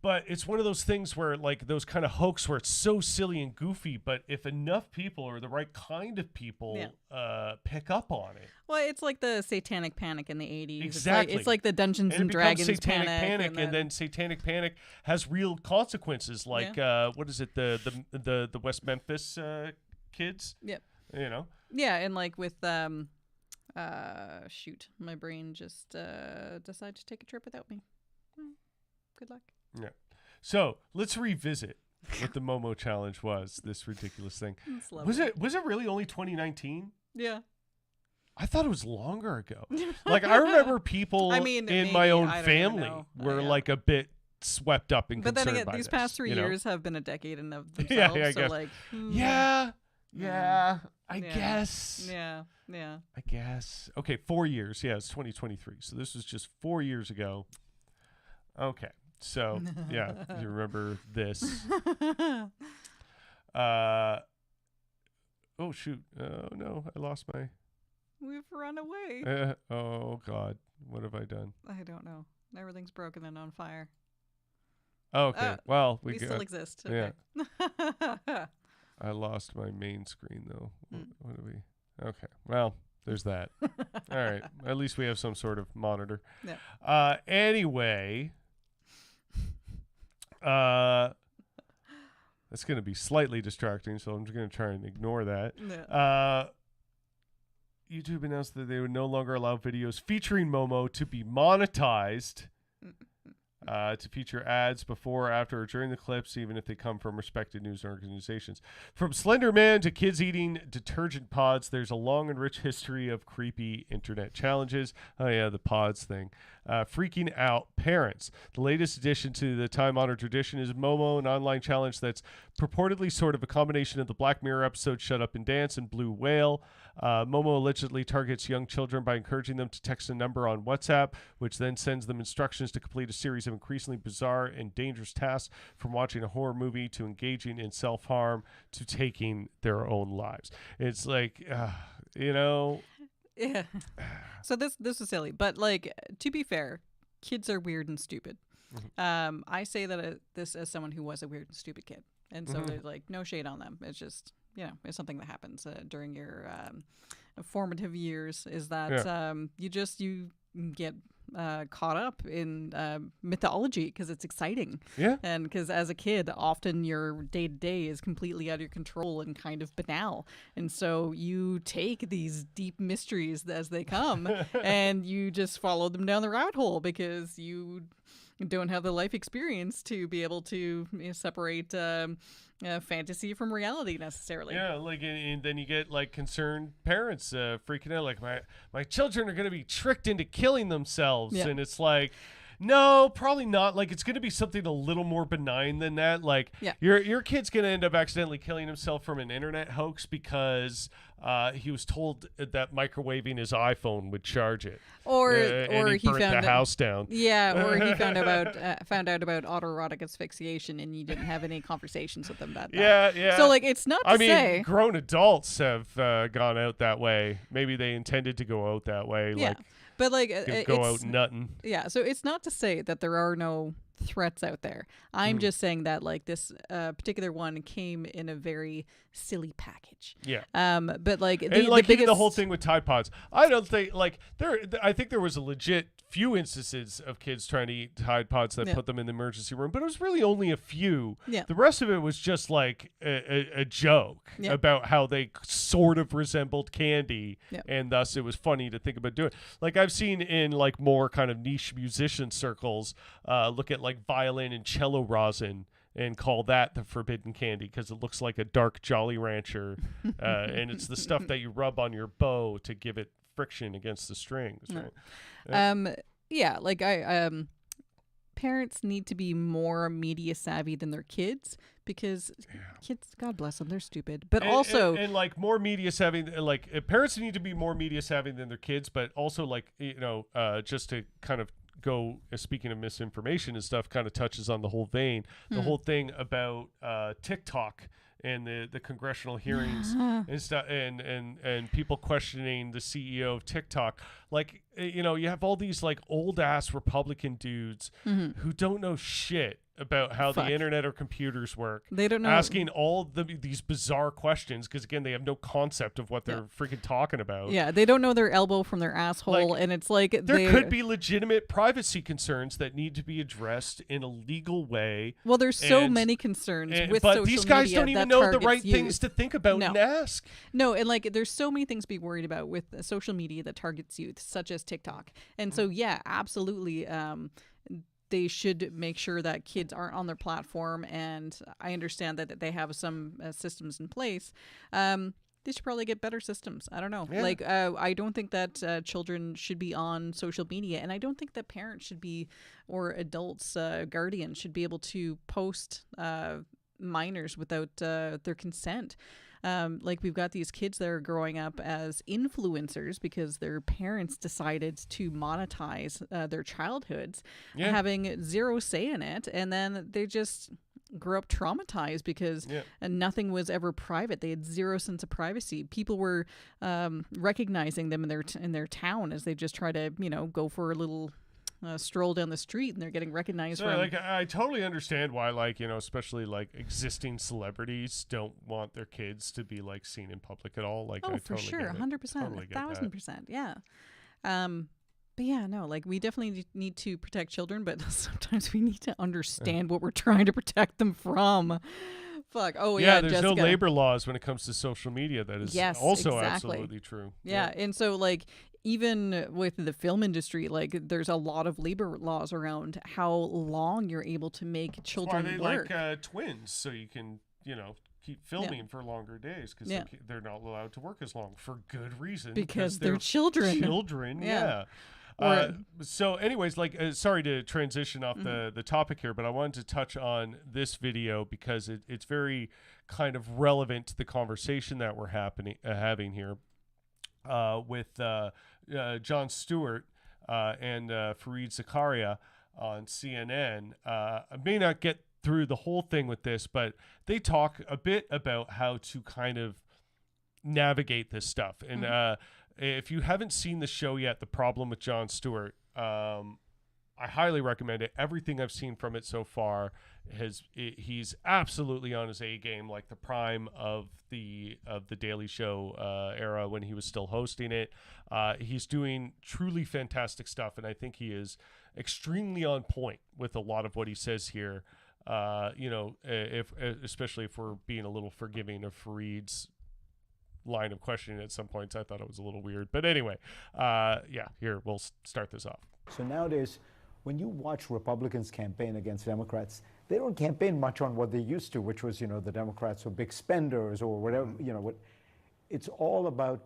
but it's one of those things where, like, those kind of hoax where it's so silly and goofy, but if enough people or the right kind of people pick up on it. Well, it's like the Satanic Panic in the 80s. Exactly. It's like the Dungeons and Dragons Satanic Panic. And then Satanic Panic has real consequences, like, what is it, the West Memphis kids? Yep. You know? Yeah, and like with, shoot, my brain just decided to take a trip without me. Good luck. Yeah. So let's revisit what the Momo challenge was. This ridiculous thing. Was it really only 2019? Yeah. I thought it was longer ago. Like, I remember people in my own family were like a bit swept up and concerned by this. But then again, these past 3 years have been a decade in of themselves. Yeah, I guess. Like, I guess. Yeah. I guess. Okay, 4 years. Yeah, it's 2023. So this was just 4 years ago. Okay. So, yeah, you remember this. Oh, shoot. Oh, no, I lost my... We've run away. Oh, God. What have I done? I don't know. Everything's broken and on fire. Okay. Well, we still exist. Okay. Yeah. I lost my main screen, though. What do we... Okay. Well, there's that. All right. At least we have some sort of monitor. Yeah. Anyway... that's going to be slightly distracting, so I'm just going to try and ignore that. Yeah. YouTube announced that they would no longer allow videos featuring Momo to be monetized, to feature ads before, after, or during the clips, even if they come from respected news organizations. From Slender Man to kids eating detergent pods, there's a long and rich history of creepy internet challenges. Oh, yeah, the pods thing. Freaking out parents. The latest addition to the time-honored tradition is Momo, an online challenge that's purportedly sort of a combination of the Black Mirror episode Shut Up and Dance and Blue Whale. Momo allegedly targets young children by encouraging them to text a number on WhatsApp, which then sends them instructions to complete a series of increasingly bizarre and dangerous tasks, from watching a horror movie to engaging in self-harm to taking their own lives. It's like, you know... Yeah. So this is silly, but like, to be fair, kids are weird and stupid. I say that this as someone who was a weird and stupid kid, and so there's like no shade on them. It's just, you know, it's something that happens during your formative years. Is that you get caught up in mythology because it's exciting. Yeah. And because as a kid, often your day-to-day is completely out of your control and kind of banal. And so you take these deep mysteries as they come and you just follow them down the rabbit hole because you don't have the life experience to be able to separate fantasy from reality necessarily. Yeah, like, and then you get like concerned parents freaking out, like my children are going to be tricked into killing themselves, and it's like, no, probably not. Like, it's going to be something a little more benign than that. Like, your kid's going to end up accidentally killing himself from an internet hoax because he was told that microwaving his iPhone would charge it, or he burnt found the house down. Yeah, or he found out about autoerotic asphyxiation, and you didn't have any conversations with them about that. Yeah. So like, it's not to say grown adults have gone out that way. Maybe they intended to go out that way. Yeah. Like, but like, go out nutting. Yeah, so it's not to say that there are no threats out there. I'm just saying that like this particular one came in a very silly package. Yeah. But like, the whole thing with Tide Pods, I don't think like I think there was a legit few instances of kids trying to eat Tide Pods that put them in the emergency room, but it was really only a few. Yeah. The rest of it was just like a joke about how they sort of resembled candy, and thus it was funny to think about doing. Like, I've seen in like more kind of niche musician circles look at like violin and cello rosin and call that the forbidden candy because it looks like a dark Jolly Rancher, and it's the stuff that you rub on your bow to give it friction against the strings. Right? Like parents need to be more media savvy than their kids, because kids, God bless them, they're stupid. But also like more media savvy, like parents need to be more media savvy than their kids, but also like, just to kind of go, speaking of misinformation and stuff, kind of touches on the whole vein, the whole thing about TikTok and the congressional hearings and stuff, and people questioning the CEO of TikTok. Like, you have all these like old ass Republican dudes who don't know shit about how the internet or computers work. They don't know, asking all these bizarre questions because, again, they have no concept of what they're freaking talking about. Yeah, they don't know their elbow from their asshole, and it's like there could be legitimate privacy concerns that need to be be in a legal way. Well, there's so many concerns with but social these guys media don't even that know the right targets things to think about and ask. No, and like there's so many things to be worried about with social media that targets youth, such as TikTok. And so, absolutely. They should make sure that kids aren't on their platform, and I understand that they have some systems in place. They should probably get better systems. I don't know. Yeah. Like, I don't think that children should be on social media, and I don't think that parents should be, or adults, guardians should be able to post minors without their consent. Like, we've got these kids that are growing up as influencers because their parents decided to monetize their childhoods, having zero say in it, and then they just grew up traumatized because nothing was ever private. They had zero sense of privacy. People were recognizing them in their town as they just try to go for a little stroll down the street, and they're getting recognized. I totally understand why, especially like existing celebrities don't want their kids to be like seen in public at all. Like, for sure, 100%, 1,000%, yeah. But yeah, no, like, we definitely need to protect children, but sometimes we need to understand what we're trying to protect them from. Fuck. Oh yeah. There's Jessica. no labor laws when it comes to social media. That is also absolutely true. Yeah, and so like, even with the film industry, like, there's a lot of labor laws around how long you're able to make children work. Why they like twins, so you can keep filming for longer days because they're not allowed to work as long for good reason because they're children. So anyways, sorry to transition off the topic here, but I wanted to touch on this video because it's very kind of relevant to the conversation that we're having here with Jon Stewart and Fareed Zakaria on CNN. I may not get through the whole thing with this, but they talk a bit about how to kind of navigate this stuff. And if you haven't seen the show yet, The Problem with Jon Stewart, I highly recommend it. Everything I've seen from it so far he's absolutely on his A game, like the prime of the Daily Show era when he was still hosting it. He's doing truly fantastic stuff, and I think he is extremely on point with a lot of what he says here. Especially if we're being a little forgiving of Fareed's line of questioning at some points, I thought it was a little weird. But anyway, here, we'll start this off. So nowadays, when you watch Republicans campaign against Democrats, they don't campaign much on what they used to, which was, the Democrats were big spenders or whatever, what. It's all about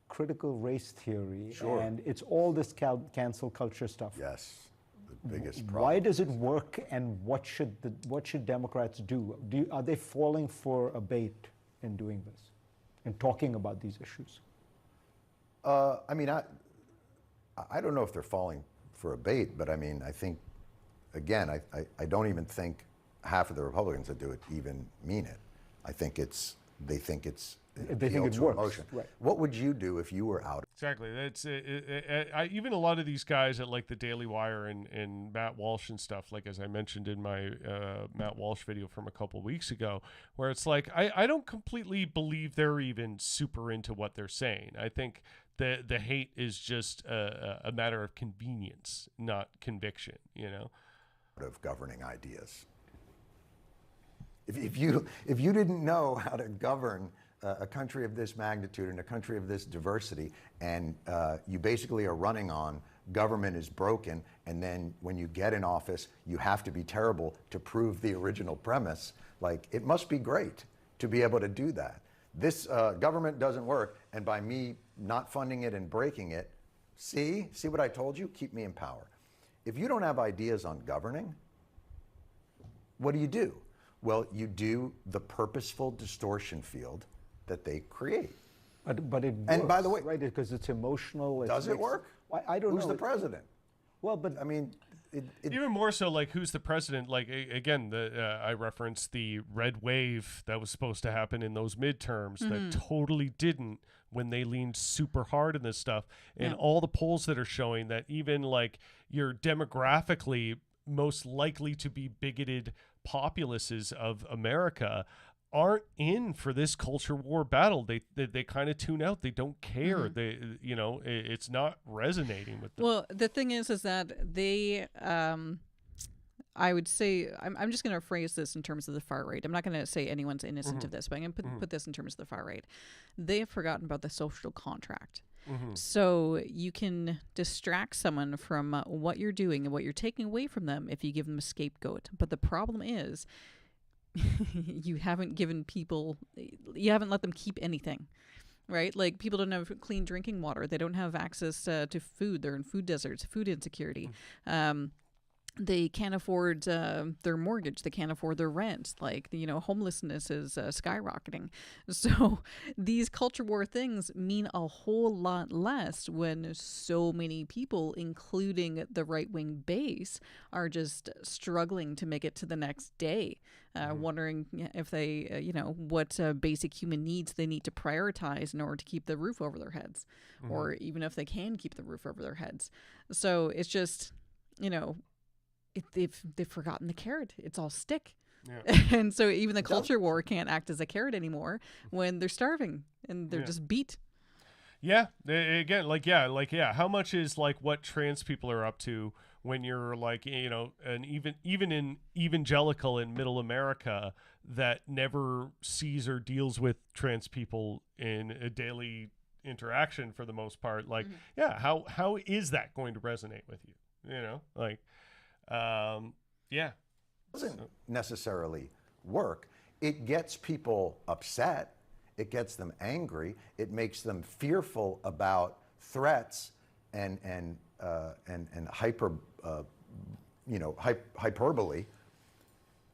critical race theory, and it's all this cancel culture stuff. Yes, the biggest problem. Why does it work, and what should Democrats do? Are they falling for a bait in doing this, in talking about these issues? I mean, I don't know if they're falling for a bait, but I mean, I think, again, I don't even think half of the Republicans that do it even mean it. I think they think it's They think it works. Emotion. Right. What would you do if you were out? Exactly. That's even a lot of these guys at like the Daily Wire and Matt Walsh and stuff, like as I mentioned in my Matt Walsh video from a couple weeks ago, where it's like I don't completely believe they're even super into what they're saying. I think the hate is just a matter of convenience, not conviction, Of governing ideas. If you didn't know how to govern a country of this magnitude and a country of this diversity, and you basically are running on government is broken, and then when you get in office, you have to be terrible to prove the original premise, like, it must be great to be able to do that. This government doesn't work, and by me not funding it and breaking it, see what I told you? Keep me in power. If you don't have ideas on governing, what do? Well, you do the purposeful distortion field that they create. But it works, and by the way, right, because it's emotional. Does it work? I don't know. Who's the president? Well, but I mean, even more so, like, who's the president? Like, again, I referenced the red wave that was supposed to happen in those midterms that totally didn't when they leaned super hard in this stuff. And all the polls that are showing that even like your demographically most likely to be bigoted populaces of America aren't in for this culture war battle. They kind of tune out. They don't care. They, it's not resonating with them. Well, the thing is that they, I would say, I'm just going to phrase this in terms of the far right. I'm not going to say anyone's innocent of this, but I'm going to put this in terms of the far right. They have forgotten about the social contract. So you can distract someone from what you're doing and what you're taking away from them if you give them a scapegoat. But the problem is you haven't let them keep anything, right? Like, people don't have clean drinking water. They don't have access to food. They're in food deserts, food insecurity. They can't afford their mortgage. They can't afford their rent. Like, homelessness is skyrocketing. So these culture war things mean a whole lot less when so many people, including the right-wing base, are just struggling to make it to the next day, wondering if they, what basic human needs they need to prioritize in order to keep the roof over their heads, or even if they can keep the roof over their heads. So it's just, they've forgotten the carrot. It's all stick. Yeah. And so even the culture war can't act as a carrot anymore when they're starving and they're just beat. Yeah. Again, how much is like what trans people are up to when you're like, and even in evangelical in middle America that never sees or deals with trans people in a daily interaction for the most part. Like, how is that going to resonate with you? It doesn't necessarily work. It gets people upset. It gets them angry. It makes them fearful about threats and hyperbole,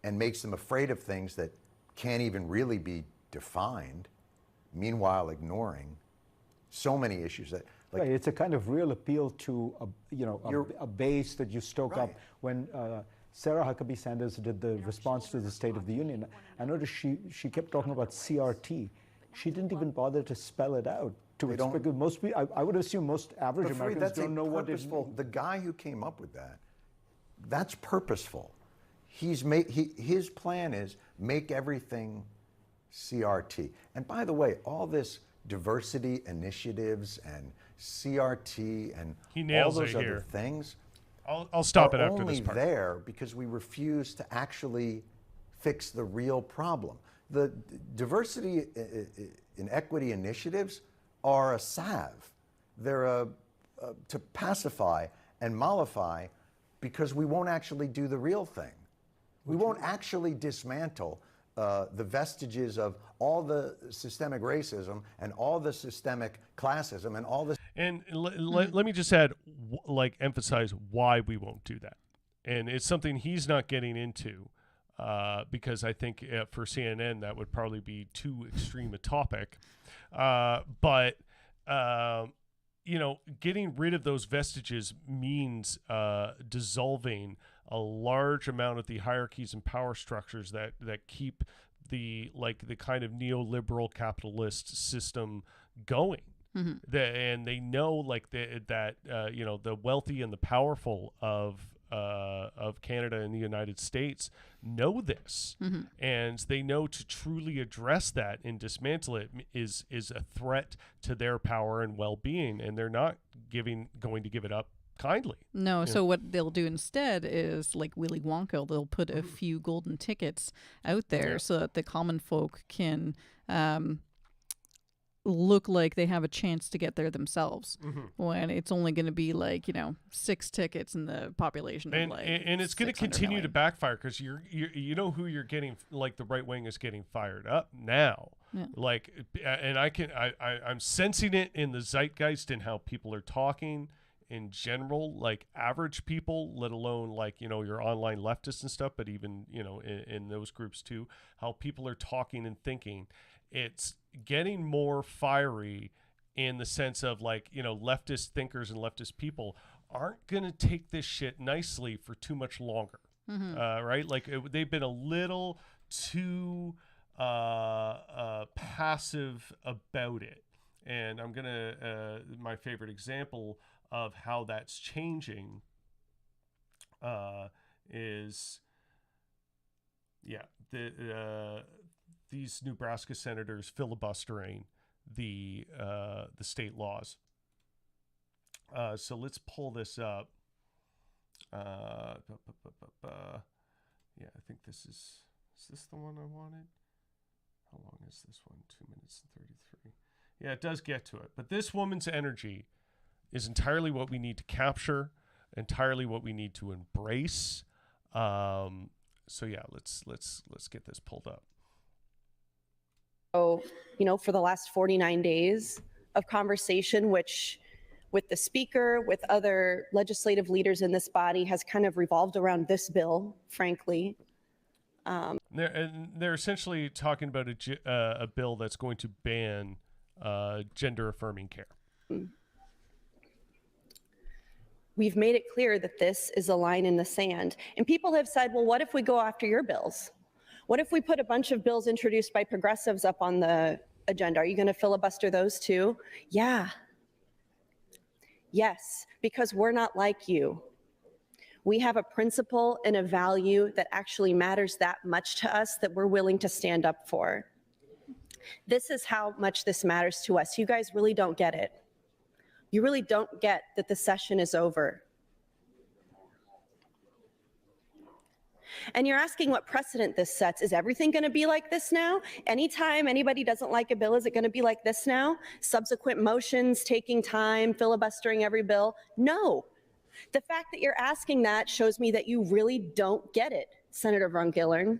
and makes them afraid of things that can't even really be defined. Meanwhile, ignoring so many issues that. Right, it's a kind of real appeal to a base that you stoke up. When Sarah Huckabee Sanders did the response to the State of the Union, I noticed she kept talking about CRT. She didn't even bother to spell it out. Because most people, I would assume most average Americans don't know what it means. The guy who came up with that's purposeful. His plan is make everything CRT. And by the way, all this diversity initiatives and CRT and all those other things I'll stop it after this part. Only there because we refuse to actually fix the real problem. The diversity and equity initiatives are a salve. They're to pacify and mollify because we won't actually do the real thing. We won't actually dismantle the vestiges of all the systemic racism and all the systemic classism and all the. And let me just add, emphasize why we won't do that. And it's something he's not getting into because I think for CNN that would probably be too extreme a topic. But getting rid of those vestiges means dissolving a large amount of the hierarchies and power structures that keep the kind of neoliberal capitalist system going. Mm-hmm. And they know that the wealthy and the powerful of Canada and the United States know this, mm-hmm. and they know to truly address that and dismantle it is a threat to their power and well-being, and they're not going to give it up kindly. No, so what they'll do instead is like Willy Wonka, they'll put a few golden tickets out there so that the common folk can look like they have a chance to get there themselves, mm-hmm. when it's only going to be 6 tickets in the population of and it's going to continue to backfire because you know who you're getting, the right wing is getting fired up now. Yeah. And I'm sensing it in the zeitgeist and how people are talking in general, average people, let alone your online leftists and stuff, but even in those groups too, how people are talking and thinking. It's getting more fiery in the sense of leftist thinkers and leftist people aren't going to take this shit nicely for too much longer. Mm-hmm. Right? They've been a little too passive about it. And I'm going to, my favorite example of how that's changing is, these Nebraska senators filibustering the state laws. So let's pull this up. I think this is this the one I wanted? How long is this one? 2 minutes and 33. Yeah, it does get to it. But this woman's energy is entirely what we need to capture, entirely what we need to embrace. So yeah, let's get this pulled up. So, for the last 49 days of conversation, which with the speaker, with other legislative leaders in this body, has kind of revolved around this bill, frankly. They're essentially talking about a bill that's going to ban gender-affirming care. We've made it clear that this is a line in the sand. And people have said, well, what if we go after your bills? What if we put a bunch of bills introduced by progressives up on the agenda? Are you going to filibuster those too? Yeah. Yes, because we're not like you. We have a principle and a value that actually matters that much to us that we're willing to stand up for. This is how much this matters to us. You guys really don't get it. You really don't get that the session is over. And you're asking what precedent this sets. Is everything going to be like this now? Anytime anybody doesn't like a bill, is it going to be like this now? Subsequent motions, taking time, filibustering every bill? No. The fact that you're asking that shows me that you really don't get it, Senator Van Gillern.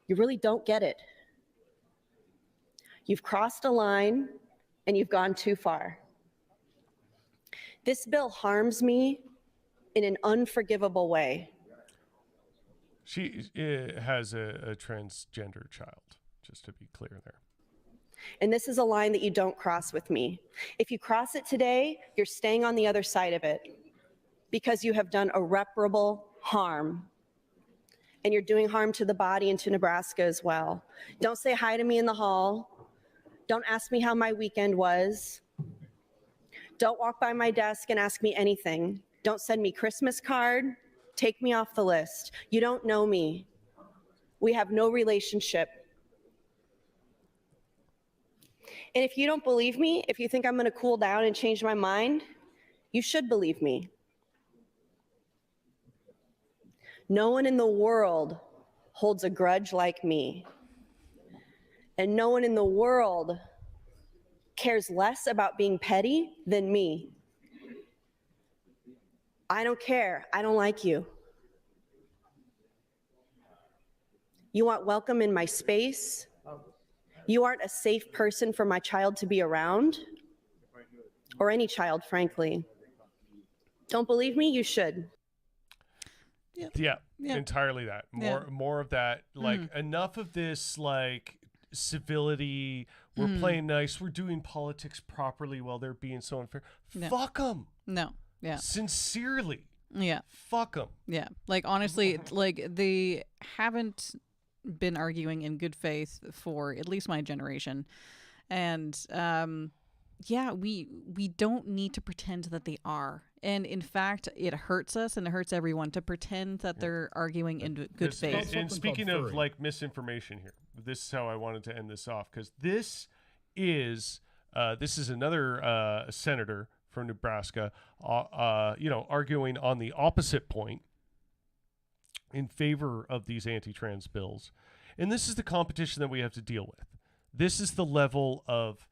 You really don't get it. You've crossed a line and you've gone too far. This bill harms me in an unforgivable way. She has a transgender child, just to be clear there. And this is a line that you don't cross with me. If you cross it today, you're staying on the other side of it because you have done irreparable harm. And you're doing harm to the body and to Nebraska as well. Don't say hi to me in the hall. Don't ask me how my weekend was. Don't walk by my desk and ask me anything. Don't send me Christmas card. Take me off the list. You don't know me. We have no relationship. And if you don't believe me, if you think I'm going to cool down and change my mind, you should believe me. No one in the world holds a grudge like me. And no one in the world cares less about being petty than me. I don't care. I don't like you. You aren't welcome in my space. You aren't a safe person for my child to be around, or any child, frankly. Don't believe me? You should. Yeah, entirely that. More of that. Like, enough of this, like, civility. We're playing nice. We're doing politics properly while they're being so unfair. No. Fuck them. No. Yeah. Sincerely. Yeah. Fuck them. Yeah. Like, honestly, like, they haven't been arguing in good faith for at least my generation. And, we don't need to pretend that they are. And in fact, it hurts us and it hurts everyone to pretend that they're arguing in good faith. And speaking of like misinformation here, this is how I wanted to end this off, because this is another senator from Nebraska, arguing on the opposite point in favor of these anti-trans bills. And this is the competition that we have to deal with. This is the level of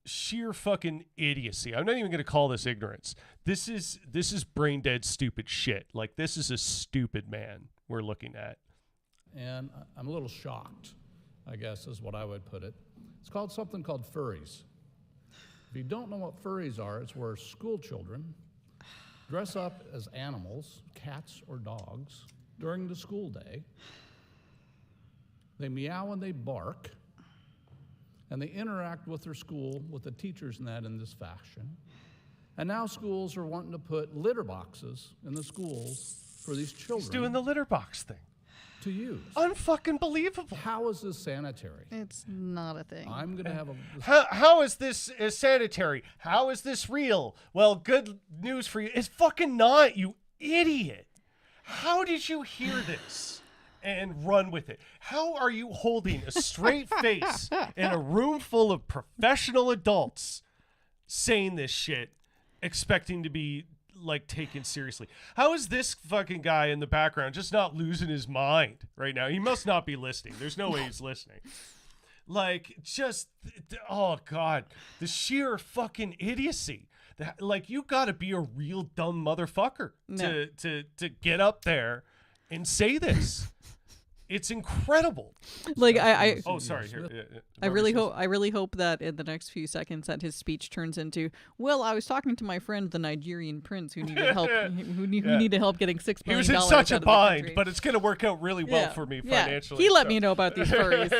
sheer fucking idiocy. I'm not even going to call this ignorance. This is brain dead stupid shit. Like, this is a stupid man we're looking at. And I'm a little shocked, I guess is what I would put it. It's called something called furries. If you don't know what furries are, it's where school children dress up as animals, cats or dogs, during the school day. They meow and they bark, and they interact with their school, with the teachers and that in this fashion. And now schools are wanting to put litter boxes in the schools for these children. He's doing the litter box thing. To use. Unfucking believable. How is this sanitary? It's not a thing. I'm going to have a... How is this sanitary? How is this real? Well, good news for you. It's fucking not, you idiot. How did you hear this and run with it? How are you holding a straight face in a room full of professional adults saying this shit, expecting to be like taken seriously? How is this fucking guy in the background just not losing his mind right now? He must not be listening. There's no way he's listening. Like, just, oh God, the sheer fucking idiocy. Like, you gotta be a real dumb motherfucker to get up there and say this. It's incredible. Like, sorry. Here, I really hope that in the next few seconds that his speech turns into, well, I was talking to my friend, the Nigerian prince, who needed help, who needed help getting $6 million. He was in such a bind, but it's going to work out really well for me financially. He let me know about these furries.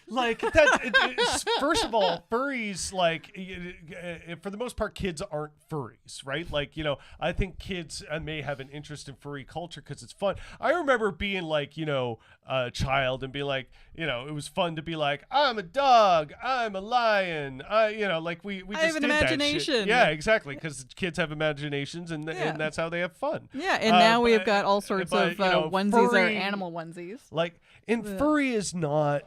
Like, that, first of all, furries, like, for the most part, kids aren't furries, right? Like, I think kids may have an interest in furry culture because it's fun. I remember being like, a child and being like, it was fun to be like, I'm a dog, I'm a lion, like we just I have an did imagination. That shit. Yeah, exactly, because kids have imaginations and that's how they have fun. Yeah, and now we've got all sorts of onesies are animal onesies. Like, and furry is not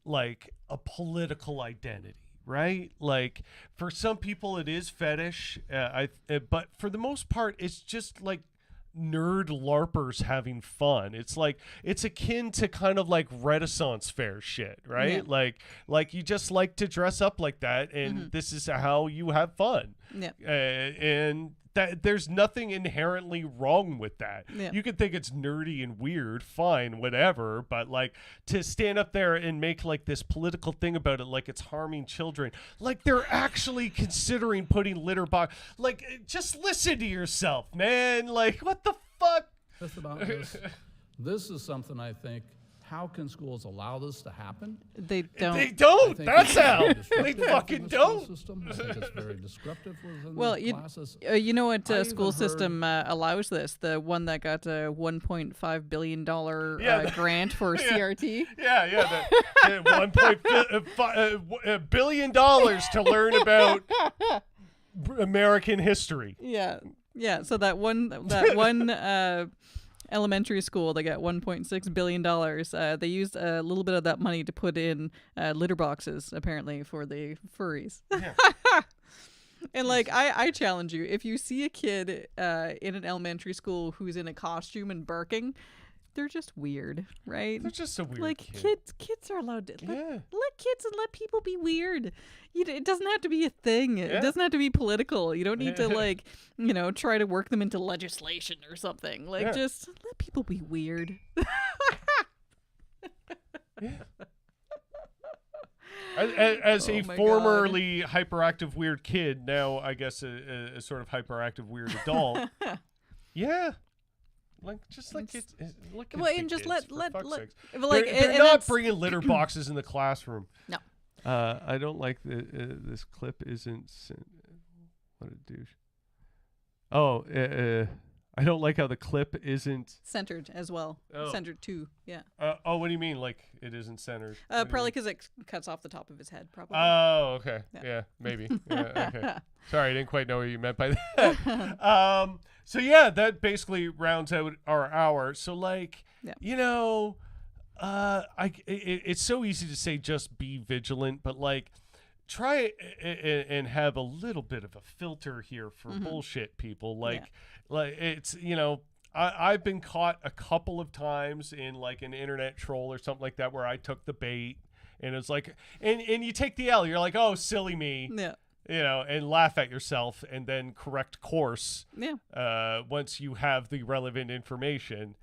like a political identity, right? Like, for some people it is fetish, but for the most part it's just like nerd LARPers having fun. It's like, it's akin to kind of like Renaissance fair shit, right? Yeah. Like you just like to dress up like that, and this is how you have fun. Yeah. And that there's nothing inherently wrong with that. Yeah. You could think it's nerdy and weird, fine, whatever, but like, to stand up there and make like this political thing about it, like it's harming children, like they're actually considering putting litter box, like, just listen to yourself, man. Like, what the fuck? Just about this. This is something I think, how can schools allow this to happen? They don't. They don't. That's how. They fucking don't. I think it's very disruptive within the classes. You know what school system allows this? The one that got a $1.5 billion grant for CRT. Yeah. The $1.5 billion to learn about American history. Yeah. So that one elementary school, they got $1.6 billion. They used a little bit of that money to put in litter boxes, apparently, for the furries. Yeah. And like, I challenge you, if you see a kid in an elementary school who's in a costume and barking, they're just weird, right? They're just a weird like kid. Kids are allowed to let Yeah. kids and let people be weird. It doesn't have to be a thing. Yeah. It doesn't have to be political. You don't need to like, try to work them into legislation or something. Like just let people be weird. Yeah. As a formerly hyperactive weird kid, now I guess a sort of hyperactive weird adult. Yeah. Like just like kids, look at and just kids, let sakes. like they're and not bringing litter boxes in the classroom. No. I don't like this clip isn't what a douche. Oh, I don't like how the clip isn't centered as well. Oh. Centered too. Yeah. What do you mean? Like it isn't centered? Probably because it cuts off the top of his head. Probably. Oh, okay. Yeah, maybe. Yeah, okay. Sorry, I didn't quite know what you meant by that. So yeah, that basically rounds out our hour. So like, it's so easy to say just be vigilant, but like, try and have a little bit of a filter here for bullshit, people. Like it's I've been caught a couple of times in like an internet troll or something like that where I took the bait and it's like and you take the L. You're like, oh, silly me. Yeah. And laugh at yourself and then correct course. Yeah. Once you have the relevant information.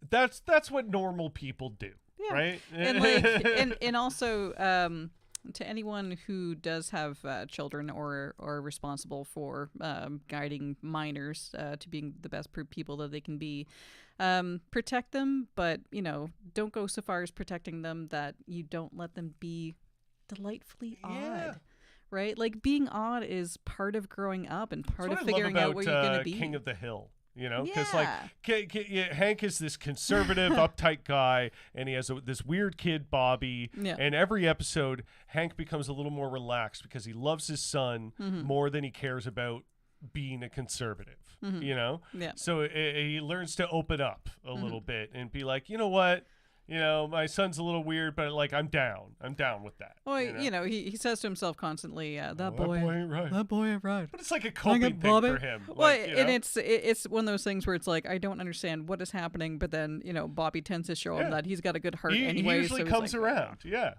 That's what normal people do. Yeah. Right. And like and also to anyone who does have children or are responsible for guiding minors to being the best people that they can be, protect them, but don't go so far as protecting them that you don't let them be delightfully odd. Right? Like being odd is part of growing up and part of figuring out what you're going to be. King of the Hill. Because like Hank is this conservative, uptight guy, and he has this weird kid, Bobby. Yeah. And every episode, Hank becomes a little more relaxed because he loves his son more than he cares about being a conservative. Yeah. So he learns to open up a little bit and be like, you know what? My son's a little weird, but like I'm down with that. Well, he says to himself constantly, "That boy ain't right. That boy ain't right." But it's like a coping thing for him. Well, and it's one of those things where it's like I don't understand what is happening, but then Bobby tends to show him that he's got a good heart anyway. He usually comes around. Yeah.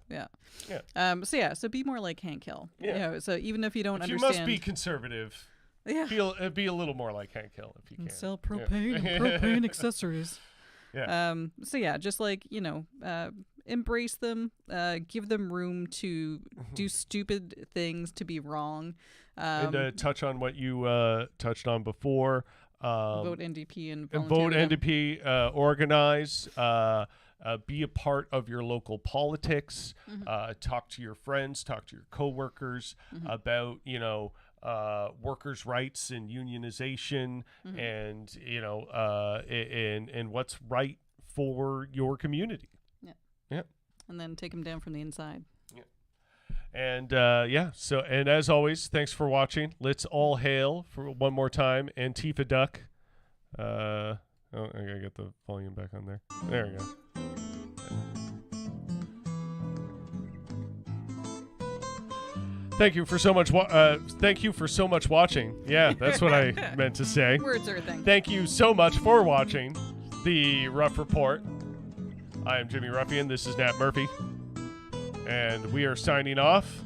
So be more like Hank Hill. Yeah. So even if you don't understand, you must be conservative. Yeah. Be a little more like Hank Hill if you can. Sell propane and propane accessories. Yeah. Just like, embrace them, give them room to do stupid things, to be wrong. And touch on what you touched on before. Vote NDP and vote NDP, organize, be a part of your local politics, talk to your friends, talk to your coworkers about, workers' rights and unionization and and what's right for your community. Yeah. And then take them down from the inside. Yeah. And so and as always, thanks for watching. Let's all hail for one more time Antifa Duck. I gotta get the volume back on there. There we go. Thank you for so much. Thank you for so much watching. Yeah, that's what I meant to say. Words are a thing. Thank you so much for watching the Rough Report. I am Jimmy Ruffian. This is Nat Murphy, and we are signing off.